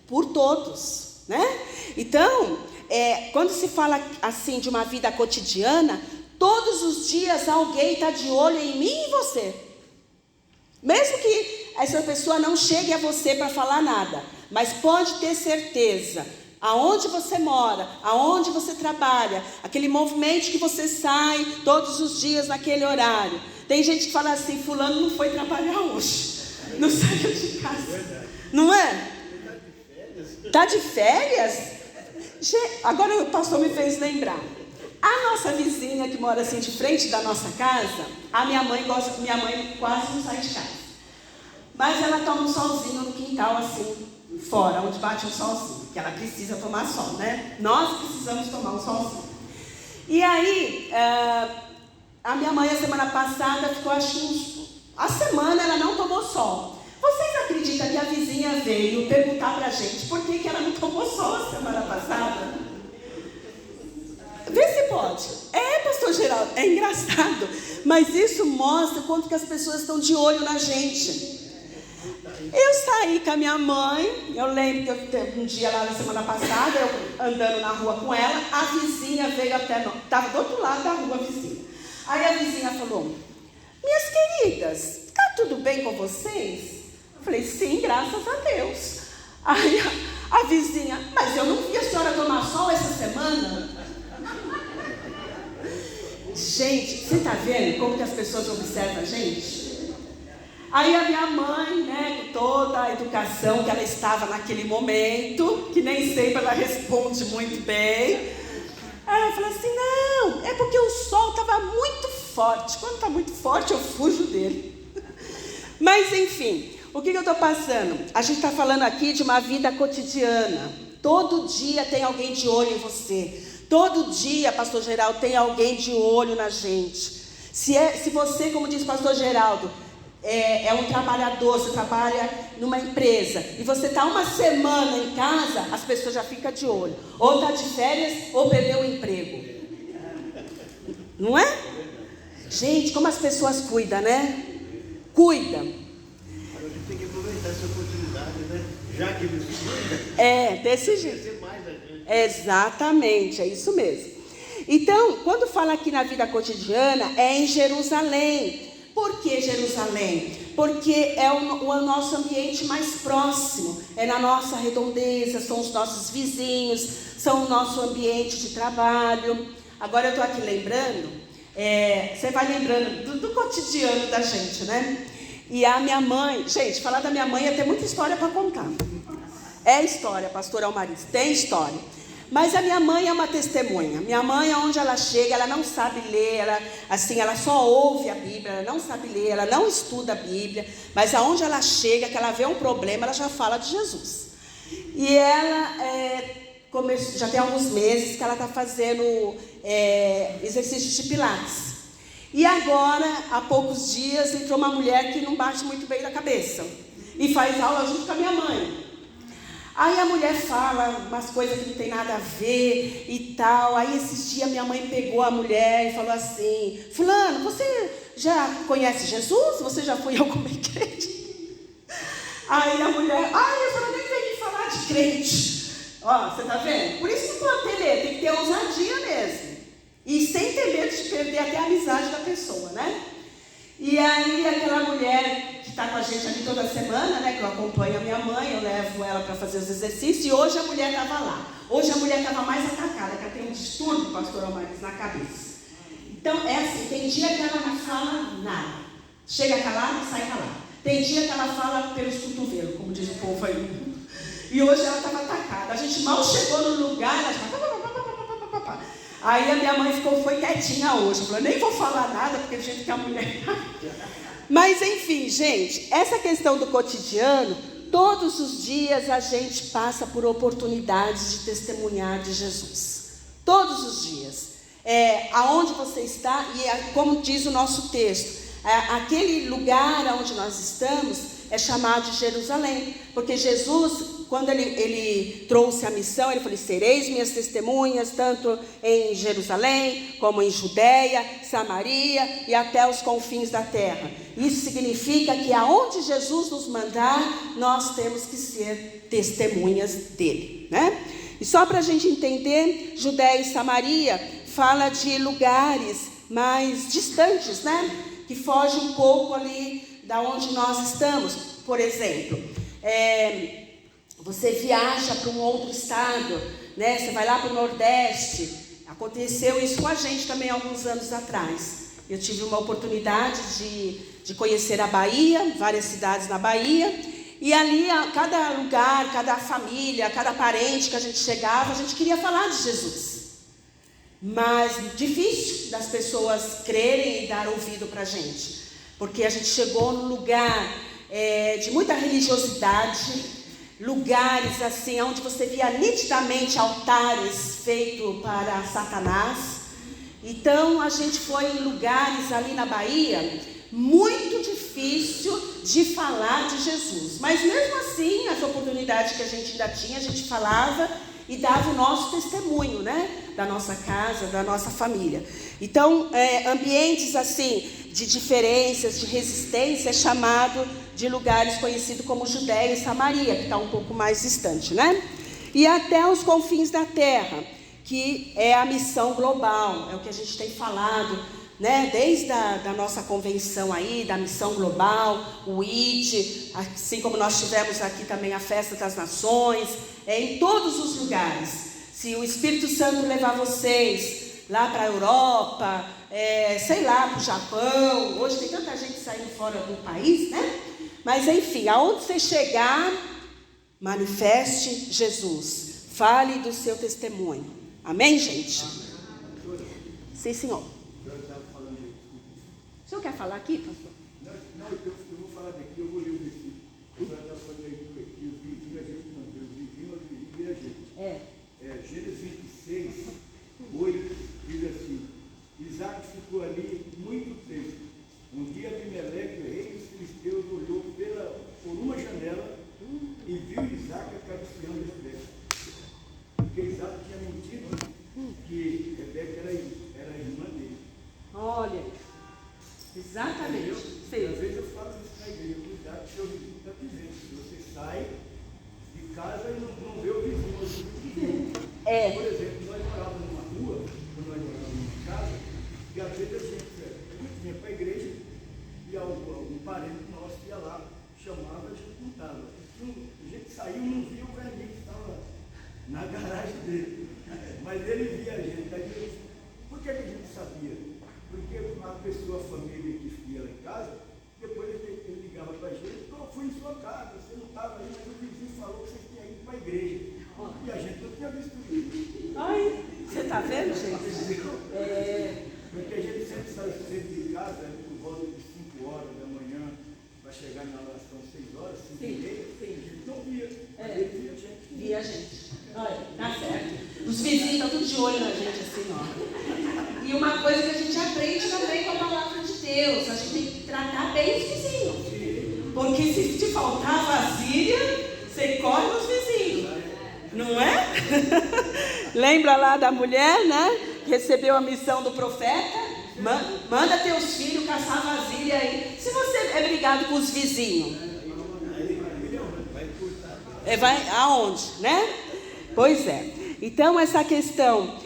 Speaker 1: por todos, né? Então, quando se fala assim de uma vida cotidiana, todos os dias alguém está de olho em mim e você. Mesmo que essa pessoa não chegue a você para falar nada, mas pode ter certeza, aonde você mora, aonde você trabalha, aquele movimento que você sai todos os dias naquele horário. Tem gente que fala assim, fulano não foi trabalhar hoje, não saiu de casa, não é? Está de férias? Agora o pastor me fez lembrar. A nossa vizinha que mora assim de frente da nossa casa, a minha mãe quase não sai de casa. Mas ela toma um solzinho no quintal assim, fora, onde bate um solzinho, que ela precisa tomar sol, né? Nós precisamos tomar um solzinho. E aí, a minha mãe a semana passada ficou, a semana ela não tomou sol. Vocês acreditam que a vizinha veio perguntar pra gente por que ela não tomou sol a semana passada? Vê se pode. Pastor Geraldo, é engraçado, mas isso mostra o quanto que as pessoas estão de olho na gente. Eu saí com a minha mãe, eu lembro que eu teve um dia lá na semana passada, eu andando na rua com ela, a vizinha veio até nós, estava do outro lado da rua a vizinha. Aí a vizinha falou, minhas queridas, está tudo bem com vocês? Eu falei, sim, graças a Deus. Aí a vizinha, mas eu não vi a senhora tomar sol essa semana. Gente, você está vendo como que as pessoas observam a gente? Aí a minha mãe, né, com toda a educação que ela estava naquele momento, que nem sempre ela responde muito bem, aí ela falou assim, não, é porque o sol estava muito forte. Quando está muito forte, eu fujo dele. Mas enfim, o que eu estou passando? A gente está falando aqui de uma vida cotidiana. Todo dia tem alguém de olho em você. Todo dia, pastor Geraldo, tem alguém de olho na gente. Se você, como diz pastor Geraldo, é um trabalhador, você trabalha numa empresa e você está uma semana em casa, as pessoas já ficam de olho. Ou está de férias ou perdeu o emprego. Não é? Gente, como as pessoas cuidam, né? Cuidam.
Speaker 2: A gente tem que aproveitar essa oportunidade, né? Já que nos cuida.
Speaker 1: Desse jeito. Exatamente, é isso mesmo. Então, quando fala aqui na vida cotidiana, é em Jerusalém. Por que Jerusalém? Porque é o nosso ambiente mais próximo, é na nossa redondeza, são os nossos vizinhos, são o nosso ambiente de trabalho. Agora eu estou aqui lembrando, você vai lembrando do cotidiano da gente, né? E a minha mãe, gente, falar da minha mãe é ter muita história para contar. É história, pastor Almariz, tem história. Mas a minha mãe é uma testemunha. Minha mãe, aonde ela chega, ela não sabe ler, ela só ouve a Bíblia, ela não sabe ler, ela não estuda a Bíblia, mas aonde ela chega, que ela vê um problema, ela já fala de Jesus. E ela já tem alguns meses que ela está fazendo exercícios de pilates. E agora, há poucos dias, entrou uma mulher que não bate muito bem na cabeça e faz aula junto com a minha mãe. Aí a mulher fala umas coisas que não tem nada a ver e tal. Aí esses dias minha mãe pegou a mulher e falou assim, fulano, você já conhece Jesus? Você já foi em alguma igreja? Aí a mulher, eu só nem venho falar de crente. Ó, você tá vendo? Por isso que pode ter medo, tem que ter ousadia mesmo. E sem ter medo de perder até a amizade da pessoa, né? E aí aquela mulher que está com a gente ali toda semana, né, que eu acompanho a minha mãe, eu levo ela para fazer os exercícios, e hoje a mulher estava lá. Hoje a mulher estava mais atacada, que ela tem um distúrbio, pastor Almariz, na cabeça. Então é assim, tem dia que ela não fala nada. Chega calada e sai calada. Tem dia que ela fala pelos cotovelos, como diz o povo aí. E hoje ela estava atacada. A gente mal chegou no lugar, ela já... Aí a minha mãe foi quietinha hoje. Falou, nem vou falar nada, porque do jeito que a mulher... Mas enfim, gente, essa questão do cotidiano, todos os dias a gente passa por oportunidades de testemunhar de Jesus. Todos os dias. Aonde você está, e como diz o nosso texto, aquele lugar onde nós estamos é chamado de Jerusalém, porque Jesus, quando ele trouxe a missão, ele falou, sereis minhas testemunhas, tanto em Jerusalém, como em Judeia, Samaria e até os confins da terra. Isso significa que aonde Jesus nos mandar, nós temos que ser testemunhas dele, né? E só para a gente entender, Judeia e Samaria fala de lugares mais distantes, né? Que foge um pouco ali da onde nós estamos. Por exemplo, você viaja para um outro estado, né? Você vai lá para o Nordeste. Aconteceu isso com a gente também alguns anos atrás. Eu tive uma oportunidade de conhecer a Bahia, várias cidades na Bahia. E ali, cada lugar, cada família, cada parente que a gente chegava, a gente queria falar de Jesus. Mas difícil das pessoas crerem e dar ouvido para a gente. Porque a gente chegou num lugar de muita religiosidade, lugares assim, onde você via nitidamente altares feitos para Satanás. Então a gente foi em lugares ali na Bahia, muito difícil de falar de Jesus. Mas mesmo assim, as oportunidades que a gente ainda tinha, a gente falava e dava o nosso testemunho, né? Da nossa casa, da nossa família. Então, ambientes assim, de diferenças, de resistência, é chamado de lugares conhecidos como Judeia e Samaria, que está um pouco mais distante, né? E até os confins da terra, que é a missão global, é o que a gente tem falado, né? Desde a nossa convenção aí, da missão global, o ID, assim como nós tivemos aqui também a Festa das Nações, em todos os lugares. Se o Espírito Santo levar vocês lá para a Europa, sei lá, para o Japão, hoje tem tanta gente saindo fora do país, né? Mas enfim, aonde você chegar, manifeste Jesus, fale do seu testemunho. Amém, gente? Sim, senhor. O senhor quer falar aqui, pastor?
Speaker 2: Não, eu vou falar daqui, eu vou ler o versículo. O senhor está falando aí do vizinho, a gente não, o vizinho e a gente. Gênesis 26, 8, diz assim, Isaac ficou ali muito tempo. Um dia Abimeleque, o rei dos filisteus, olhou por uma janela e viu Isaac acariciando Rebeca. Porque Isaac tinha mentido que Rebeca era a irmã dele.
Speaker 1: Olha, exatamente.
Speaker 2: Às vezes eu falo isso na igreja, cuidado que o seu vizinho está dizendo. Se você sai de casa e não vê o vizinho. Por exemplo, nós morávamos numa rua, quando nós morávamos numa casa, e às vezes a gente vinha para a igreja e algum parente nosso ia lá, chamava, a gente não estava. A gente saiu e não via o velhinho que estava na garagem dele. Mas ele via a gente. Aí, por que a gente sabia? Porque a pessoa, a família que ia lá em casa, depois ele ligava para a gente, eu fui em sua casa, você não estava aí, mas o vizinho falou que você tinha ido para a igreja. E a gente não tinha visto isso.
Speaker 1: Ai, você está vendo, gente?
Speaker 2: Porque a gente sempre sai cedo de casa, por volta de 5 horas da manhã, para chegar na oração 6 horas, 5 e meia, a gente não via. Ele via a gente.
Speaker 1: Via a gente. Olha, tá certo. Os vizinhos estão tudo de olho na gente assim, ó. E uma coisa que a gente aprende também com a palavra de Deus, a gente tem que tratar bem os vizinhos. Porque se te faltar vasilha, você corre nos vizinhos. Não é? Lembra lá da mulher, né? Que recebeu a missão do profeta? Manda teus filhos caçar vasilha aí. Se você é brigado com os vizinhos, vai aonde, né? Pois é. Então essa questão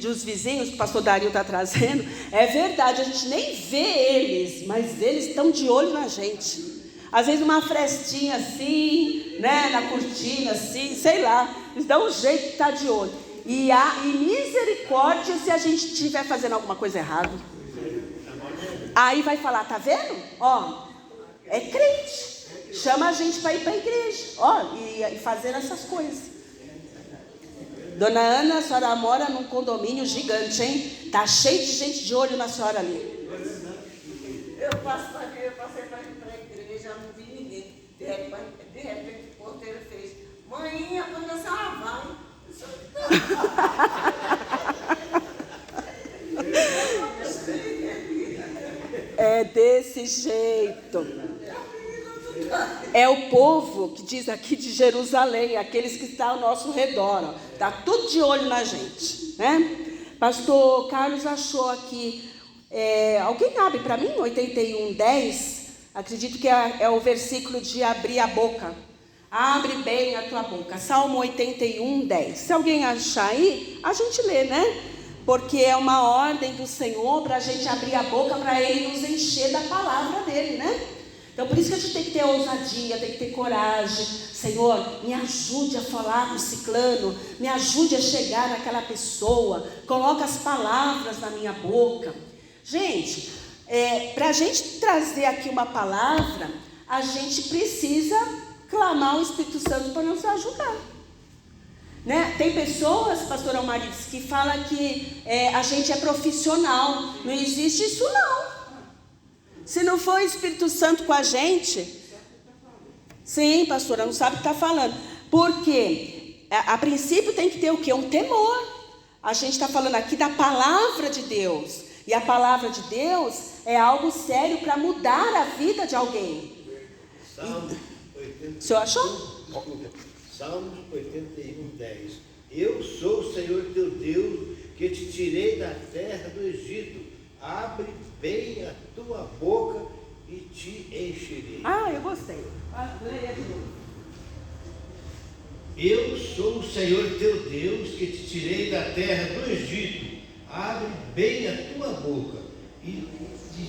Speaker 1: dos vizinhos que o pastor Dario está trazendo, é verdade, a gente nem vê eles, mas eles estão de olho na gente. Às vezes uma frestinha assim, né, na cortina assim, sei lá, eles dão um jeito de estar de olho. E misericórdia se a gente estiver fazendo alguma coisa errada. Aí vai falar, tá vendo? Ó, É crente. Chama a gente para ir para a igreja. Ó, e fazer essas coisas. Dona Ana, a senhora mora num condomínio gigante, hein? Tá cheio de gente de olho na senhora ali.
Speaker 3: Eu passei para ir para a igreja, não vi ninguém. De repente o porteiro fez: Maninha, quando a senhora vai?
Speaker 1: É desse jeito. É o povo que diz aqui de Jerusalém, aqueles que estão ao nosso redor. Está tudo de olho na gente, né? Pastor Carlos achou aqui, alguém abre para mim, 81:10, acredito que é o versículo de abrir a boca. Abre bem a tua boca, Salmo 81:10. Se alguém achar aí, a gente lê, né? Porque é uma ordem do Senhor para a gente abrir a boca, para Ele nos encher da palavra dEle, né? Então, por isso que a gente tem que ter ousadia, tem que ter coragem. Senhor, me ajude a falar com o ciclano, me ajude a chegar naquela pessoa, coloca as palavras na minha boca. Gente, para a gente trazer aqui uma palavra, a gente precisa clamar o Espírito Santo para nos ajudar. Né? Tem pessoas, pastor Almarides, que falam que a gente é profissional. Não existe isso não. Se não for o Espírito Santo com a gente... Sim, pastora, não sabe o que está falando. Porque a princípio tem que ter o quê? Um temor. A gente está falando aqui da palavra de Deus. E a palavra de Deus é algo sério para mudar a vida de alguém.
Speaker 2: Salmos 81.
Speaker 1: O senhor achou?
Speaker 2: Desculpa. Salmos 81:10. Eu sou o Senhor teu Deus, que te tirei da terra do Egito. Abre bem a tua boca e te encherei.
Speaker 1: Ah, eu gostei. Leia de novo.
Speaker 2: Eu sou o Senhor teu Deus, que te tirei da terra do Egito. Abre bem a tua boca e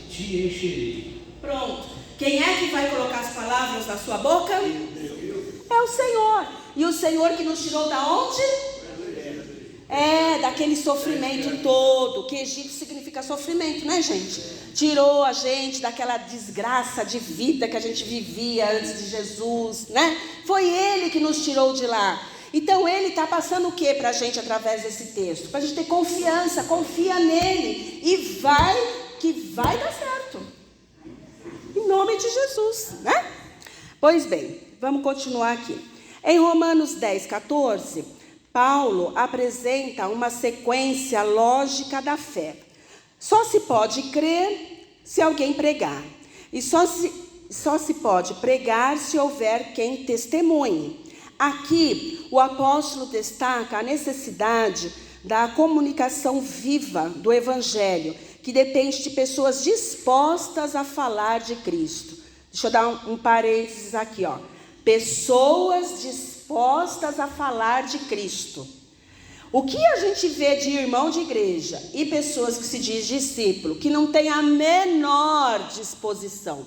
Speaker 2: te encherei.
Speaker 1: Pronto. Quem é que vai colocar as palavras na sua boca? É o Senhor. E o Senhor que nos tirou da onde? Daquele sofrimento todo, que Egito significa sofrimento, né, gente? Tirou a gente daquela desgraça de vida que a gente vivia antes de Jesus, né? Foi Ele que nos tirou de lá. Então Ele está passando o que para a gente através desse texto? Para a gente ter confiança, confia nele e vai dar certo. Em nome de Jesus, né? Pois bem, vamos continuar aqui. Em Romanos 10:14, Paulo apresenta uma sequência lógica da fé. Só se pode crer se alguém pregar. E só se pode pregar se houver quem testemunhe. Aqui, o apóstolo destaca a necessidade da comunicação viva do Evangelho, que depende de pessoas dispostas a falar de Cristo. Deixa eu dar um parênteses aqui, ó. Pessoas dispostas a falar de Cristo. O que a gente vê de irmão de igreja e pessoas que se diz discípulo, que não tem a menor disposição?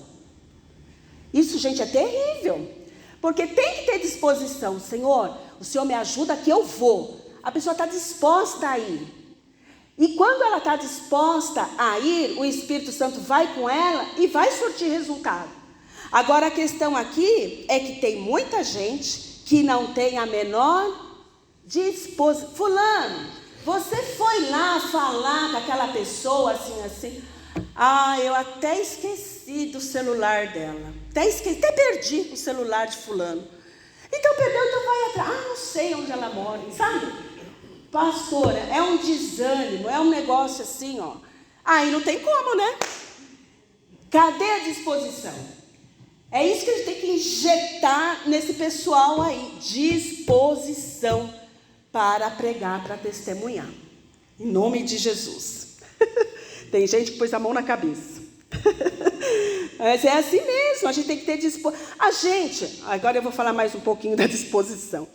Speaker 1: Isso, gente, é terrível. Porque tem que ter disposição. Senhor, o Senhor me ajuda que eu vou. A pessoa está disposta a ir. E quando ela está disposta a ir, o Espírito Santo vai com ela e vai surtir resultado. Agora a questão aqui é que tem muita gente que não tem a menor disposição. Fulano, você foi lá falar com aquela pessoa assim. Ah, eu até esqueci do celular dela. Até perdi o celular de fulano. Então perdeu, então vai atrás. Ah, não sei onde ela mora, sabe? Pastora, é um desânimo, é um negócio assim, ó. Aí não tem como, né? Cadê a disposição? É isso que a gente tem que injetar nesse pessoal aí. Disposição para pregar, para testemunhar. Em nome de Jesus. Tem gente que pôs a mão na cabeça. Mas é assim mesmo, a gente tem que ter disposição. Agora eu vou falar mais um pouquinho da disposição.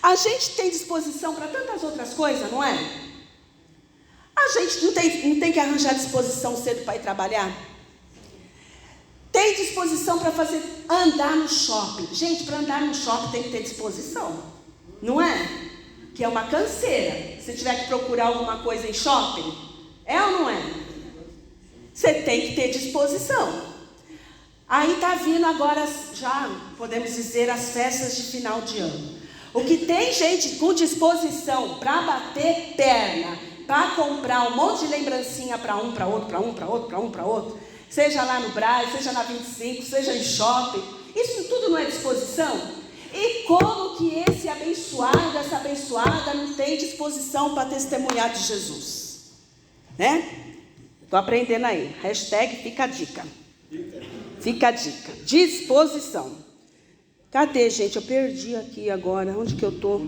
Speaker 1: A gente tem disposição para tantas outras coisas, não é? A gente não tem que arranjar disposição cedo para ir trabalhar? Tem disposição para andar no shopping. Gente, para andar no shopping tem que ter disposição, não é? Que é uma canseira. Se tiver que procurar alguma coisa em shopping, é ou não é? Você tem que ter disposição. Aí está vindo agora, já podemos dizer, as festas de final de ano. O que tem gente com disposição para bater perna, para comprar um monte de lembrancinha para um, para outro, para um, para outro, para um, para outro, seja lá no Brás, seja na 25, seja em shopping, isso tudo não é disposição? E como que esse abençoado, essa abençoada não tem disposição para testemunhar de Jesus? Né? Estou aprendendo aí. Hashtag fica a dica. Fica a dica. Disposição. Cadê, gente? Eu perdi aqui agora. Onde que eu estou?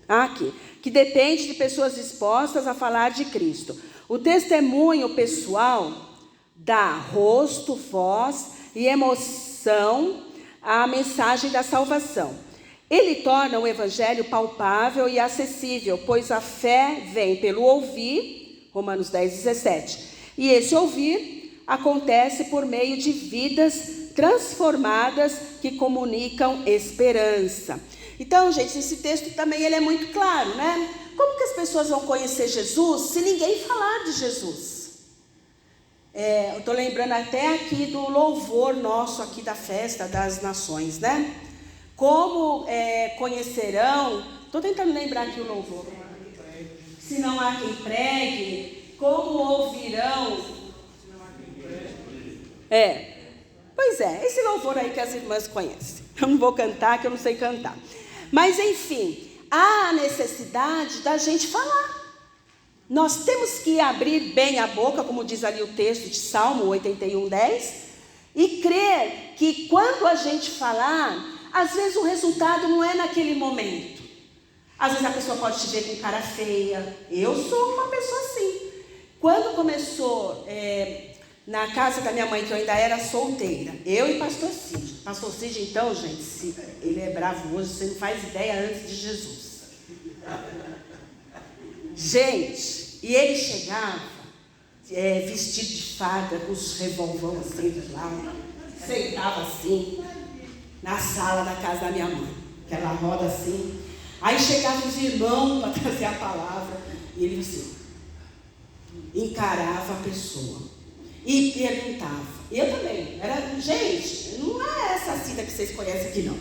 Speaker 1: Aqui. Que depende de pessoas dispostas a falar de Cristo. O testemunho pessoal dá rosto, voz e emoção à mensagem da salvação. Ele torna o evangelho palpável e acessível, pois a fé vem pelo ouvir, Romanos 10:17. E esse ouvir acontece por meio de vidas transformadas que comunicam esperança. Então, gente, esse texto também ele é muito claro, né? Como que as pessoas vão conhecer Jesus se ninguém falar de Jesus? Eu estou lembrando até aqui do louvor nosso aqui da festa das nações, né? Como conhecerão, estou tentando lembrar aqui o louvor. Se não há quem pregue, como ouvirão? Pois é, esse louvor aí que as irmãs conhecem. Eu não vou cantar, que eu não sei cantar. Mas enfim, há a necessidade da gente falar. Nós temos que abrir bem a boca, como diz ali o texto de Salmo 81:10, e crer que quando a gente falar, às vezes o resultado não é naquele momento. Às vezes a pessoa pode te ver com cara feia. Eu sou uma pessoa assim. Quando começou na casa da minha mãe, que eu ainda era solteira, eu e pastor Cid. Pastor Cid, então, gente, ele é bravo hoje, você não faz ideia antes de Jesus. Gente, e ele chegava vestido de fada, com os revolvão assim de lado, sentava assim, na sala da casa da minha mãe, aquela roda assim. Aí chegavam os irmãos para trazer a palavra, e ele assim, encarava a pessoa e perguntava. Eu também, gente, não é essa Cida que vocês conhecem aqui não.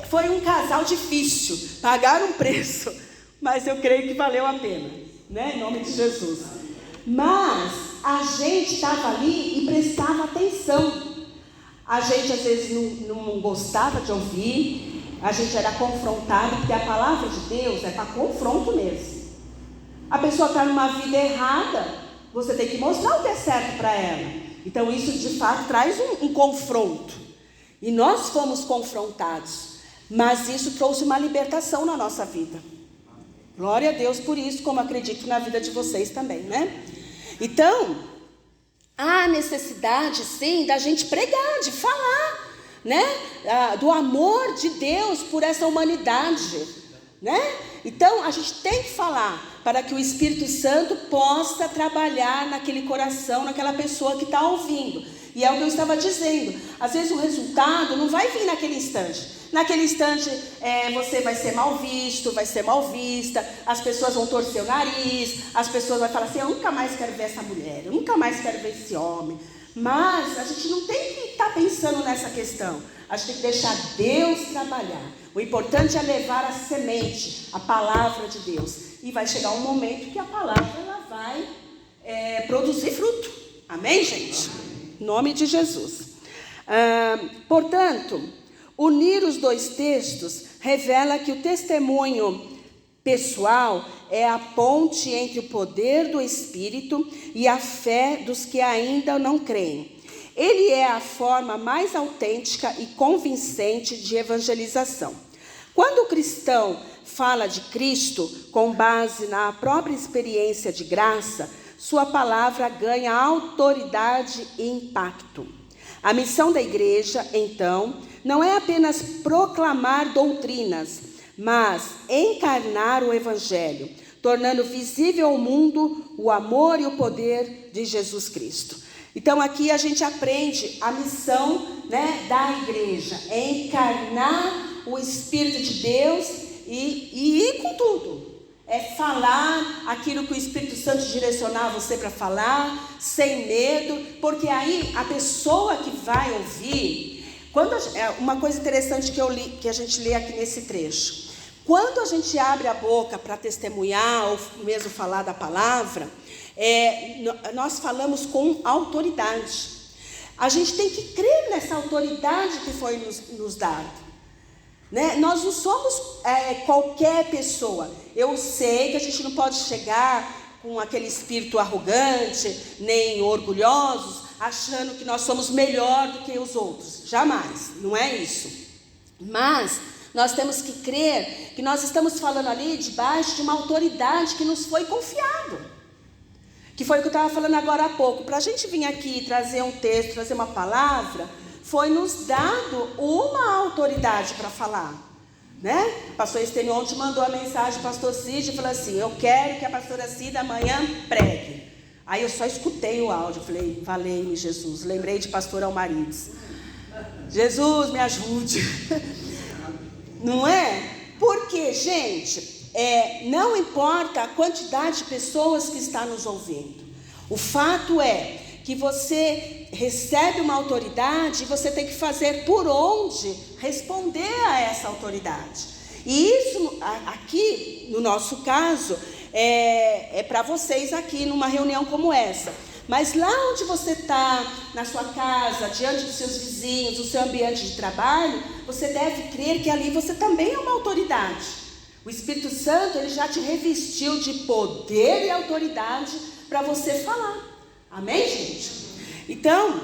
Speaker 1: Foi um casal difícil, pagaram um preço, mas eu creio que valeu a pena, né? Em nome de Jesus. Mas a gente estava ali e prestava atenção. A gente às vezes não gostava de ouvir, a gente era confrontado, porque a palavra de Deus é para confronto mesmo. A pessoa está numa vida errada, você tem que mostrar o que é certo para ela. Então isso de fato traz um confronto. E nós fomos confrontados, mas isso trouxe uma libertação na nossa vida. Glória a Deus por isso, como acredito na vida de vocês também, né? Então, há necessidade, sim, da gente pregar, de falar, né? Do amor de Deus por essa humanidade, né? Então, a gente tem que falar para que o Espírito Santo possa trabalhar naquele coração, naquela pessoa que está ouvindo. E é o que eu estava dizendo. Às vezes o resultado não vai vir naquele instante. Naquele instante você vai ser mal visto, vai ser mal vista, as pessoas vão torcer o nariz, as pessoas vão falar assim, eu nunca mais quero ver essa mulher, eu nunca mais quero ver esse homem. Mas a gente não tem que estar pensando nessa questão. A gente tem que deixar Deus trabalhar. O importante é levar a semente, a palavra de Deus. E vai chegar um momento que a palavra ela vai produzir fruto. Amém, gente? Em nome de Jesus. Portanto, unir os dois textos revela que o testemunho pessoal é a ponte entre o poder do Espírito e a fé dos que ainda não creem. Ele é a forma mais autêntica e convincente de evangelização. Quando o cristão fala de Cristo com base na própria experiência de graça, sua palavra ganha autoridade e impacto. A missão da igreja, então, não é apenas proclamar doutrinas, mas encarnar o Evangelho, tornando visível ao mundo o amor e o poder de Jesus Cristo. Então aqui a gente aprende a missão, né, da igreja, é encarnar o Espírito de Deus e ir com tudo. falar aquilo que o Espírito Santo direcionar você para falar, sem medo, porque aí a pessoa que vai ouvir, uma coisa interessante que a gente lê aqui nesse trecho, quando a gente abre a boca para testemunhar ou mesmo falar da palavra, nós falamos com autoridade. A gente tem que crer nessa autoridade que foi nos dada. Né? Nós não somos qualquer pessoa. Eu sei que a gente não pode chegar com aquele espírito arrogante, nem orgulhosos, achando que nós somos melhor do que os outros. Jamais, não é isso. Mas nós temos que crer que nós estamos falando ali debaixo de uma autoridade que nos foi confiado. Que foi o que eu estava falando agora há pouco. Para a gente vir aqui trazer um texto, trazer uma palavra, foi nos dado uma autoridade para falar, né? O pastor Estênio ontem mandou a mensagem para o pastor Cid e falou assim: eu quero que a pastora Cida amanhã pregue. Aí eu só escutei o áudio, falei: valei-me Jesus. Lembrei de pastor Almarides. Jesus, me ajude. Não é? Porque, gente, não importa a quantidade de pessoas que está nos ouvindo. O fato é que você recebe uma autoridade e você tem que fazer por onde responder a essa autoridade. E isso aqui, no nosso caso, é para vocês aqui numa reunião como essa. Mas lá onde você está, na sua casa, diante dos seus vizinhos, no seu ambiente de trabalho, você deve crer que ali você também é uma autoridade. O Espírito Santo, ele já te revestiu de poder e autoridade para você falar. Amém, gente? Então,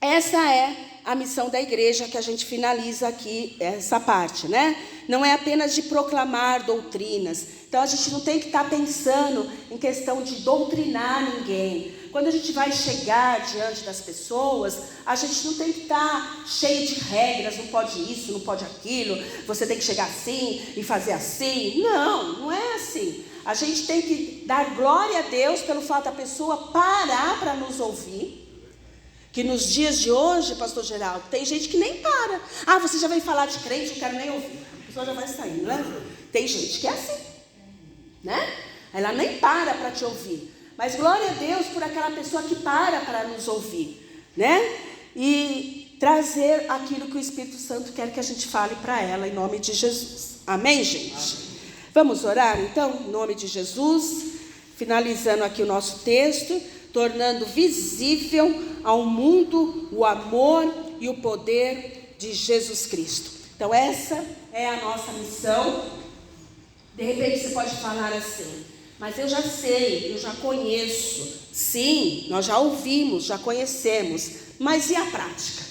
Speaker 1: essa é a missão da igreja que a gente finaliza aqui, essa parte, né? Não é apenas de proclamar doutrinas. Então, a gente não tem que estar pensando em questão de doutrinar ninguém. Quando a gente vai chegar diante das pessoas, a gente não tem que estar cheio de regras, não pode isso, não pode aquilo, você tem que chegar assim e fazer assim. Não, não é assim. A gente tem que dar glória a Deus pelo fato da pessoa parar para nos ouvir. Que nos dias de hoje, pastor Geraldo, tem gente que nem para. Ah, você já veio falar de crente, não quero nem ouvir. A pessoa já vai saindo, né? Tem gente que é assim, né? Ela nem para te ouvir. Mas glória a Deus por aquela pessoa que para nos ouvir, né? E trazer aquilo que o Espírito Santo quer que a gente fale para ela, em nome de Jesus. Amém, gente? Amém. Vamos orar, então, em nome de Jesus, finalizando aqui o nosso texto, tornando visível ao mundo o amor e o poder de Jesus Cristo. Então, essa é a nossa missão. De repente, você pode falar assim: mas eu já sei, eu já conheço. Sim, nós já ouvimos, já conhecemos. Mas e a prática?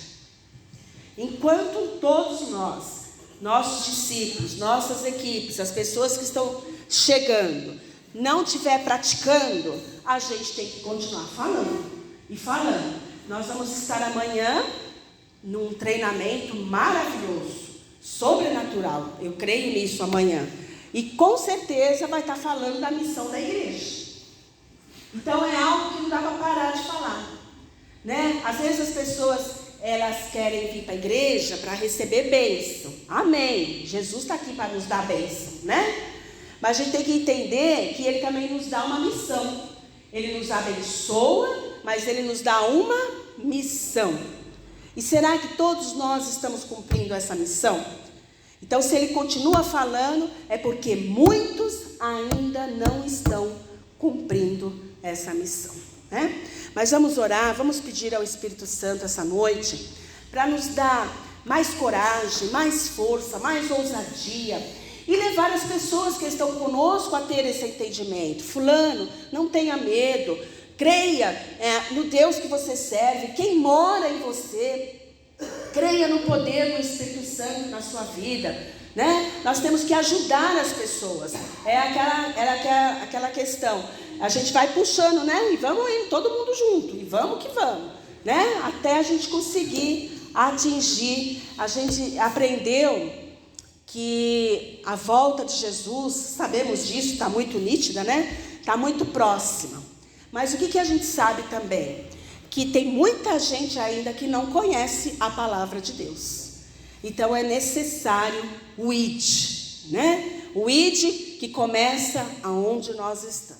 Speaker 1: Enquanto todos nós, nossos discípulos, nossas equipes, as pessoas que estão chegando, não estiver praticando, a gente tem que continuar falando e falando. Nós vamos estar amanhã num treinamento maravilhoso, sobrenatural. Eu creio nisso amanhã. E com certeza vai estar falando da missão da igreja. Então é algo que não dá para parar de falar, né? Às vezes as pessoas, elas querem vir para a igreja para receber bênção. Amém. Jesus está aqui para nos dar bênção, né? Mas a gente tem que entender que Ele também nos dá uma missão. Ele nos abençoa, mas Ele nos dá uma missão. E será que todos nós estamos cumprindo essa missão? Então, se Ele continua falando, é porque muitos ainda não estão cumprindo essa missão, né? Mas vamos orar, vamos pedir ao Espírito Santo essa noite para nos dar mais coragem, mais força, mais ousadia e levar as pessoas que estão conosco a ter esse entendimento. Fulano, não tenha medo, creia no Deus que você serve, quem mora em você. Creia no poder do Espírito Santo na sua vida, né? Nós temos que ajudar as pessoas. É aquela questão. A gente vai puxando, né? E vamos indo, todo mundo junto. E vamos que vamos, né? Até a gente conseguir atingir. A gente aprendeu que a volta de Jesus, sabemos disso, está muito nítida, né? Está muito próxima. Mas o que a gente sabe também? Que tem muita gente ainda que não conhece a palavra de Deus. Então é necessário o ID, né? O ID que começa aonde nós estamos.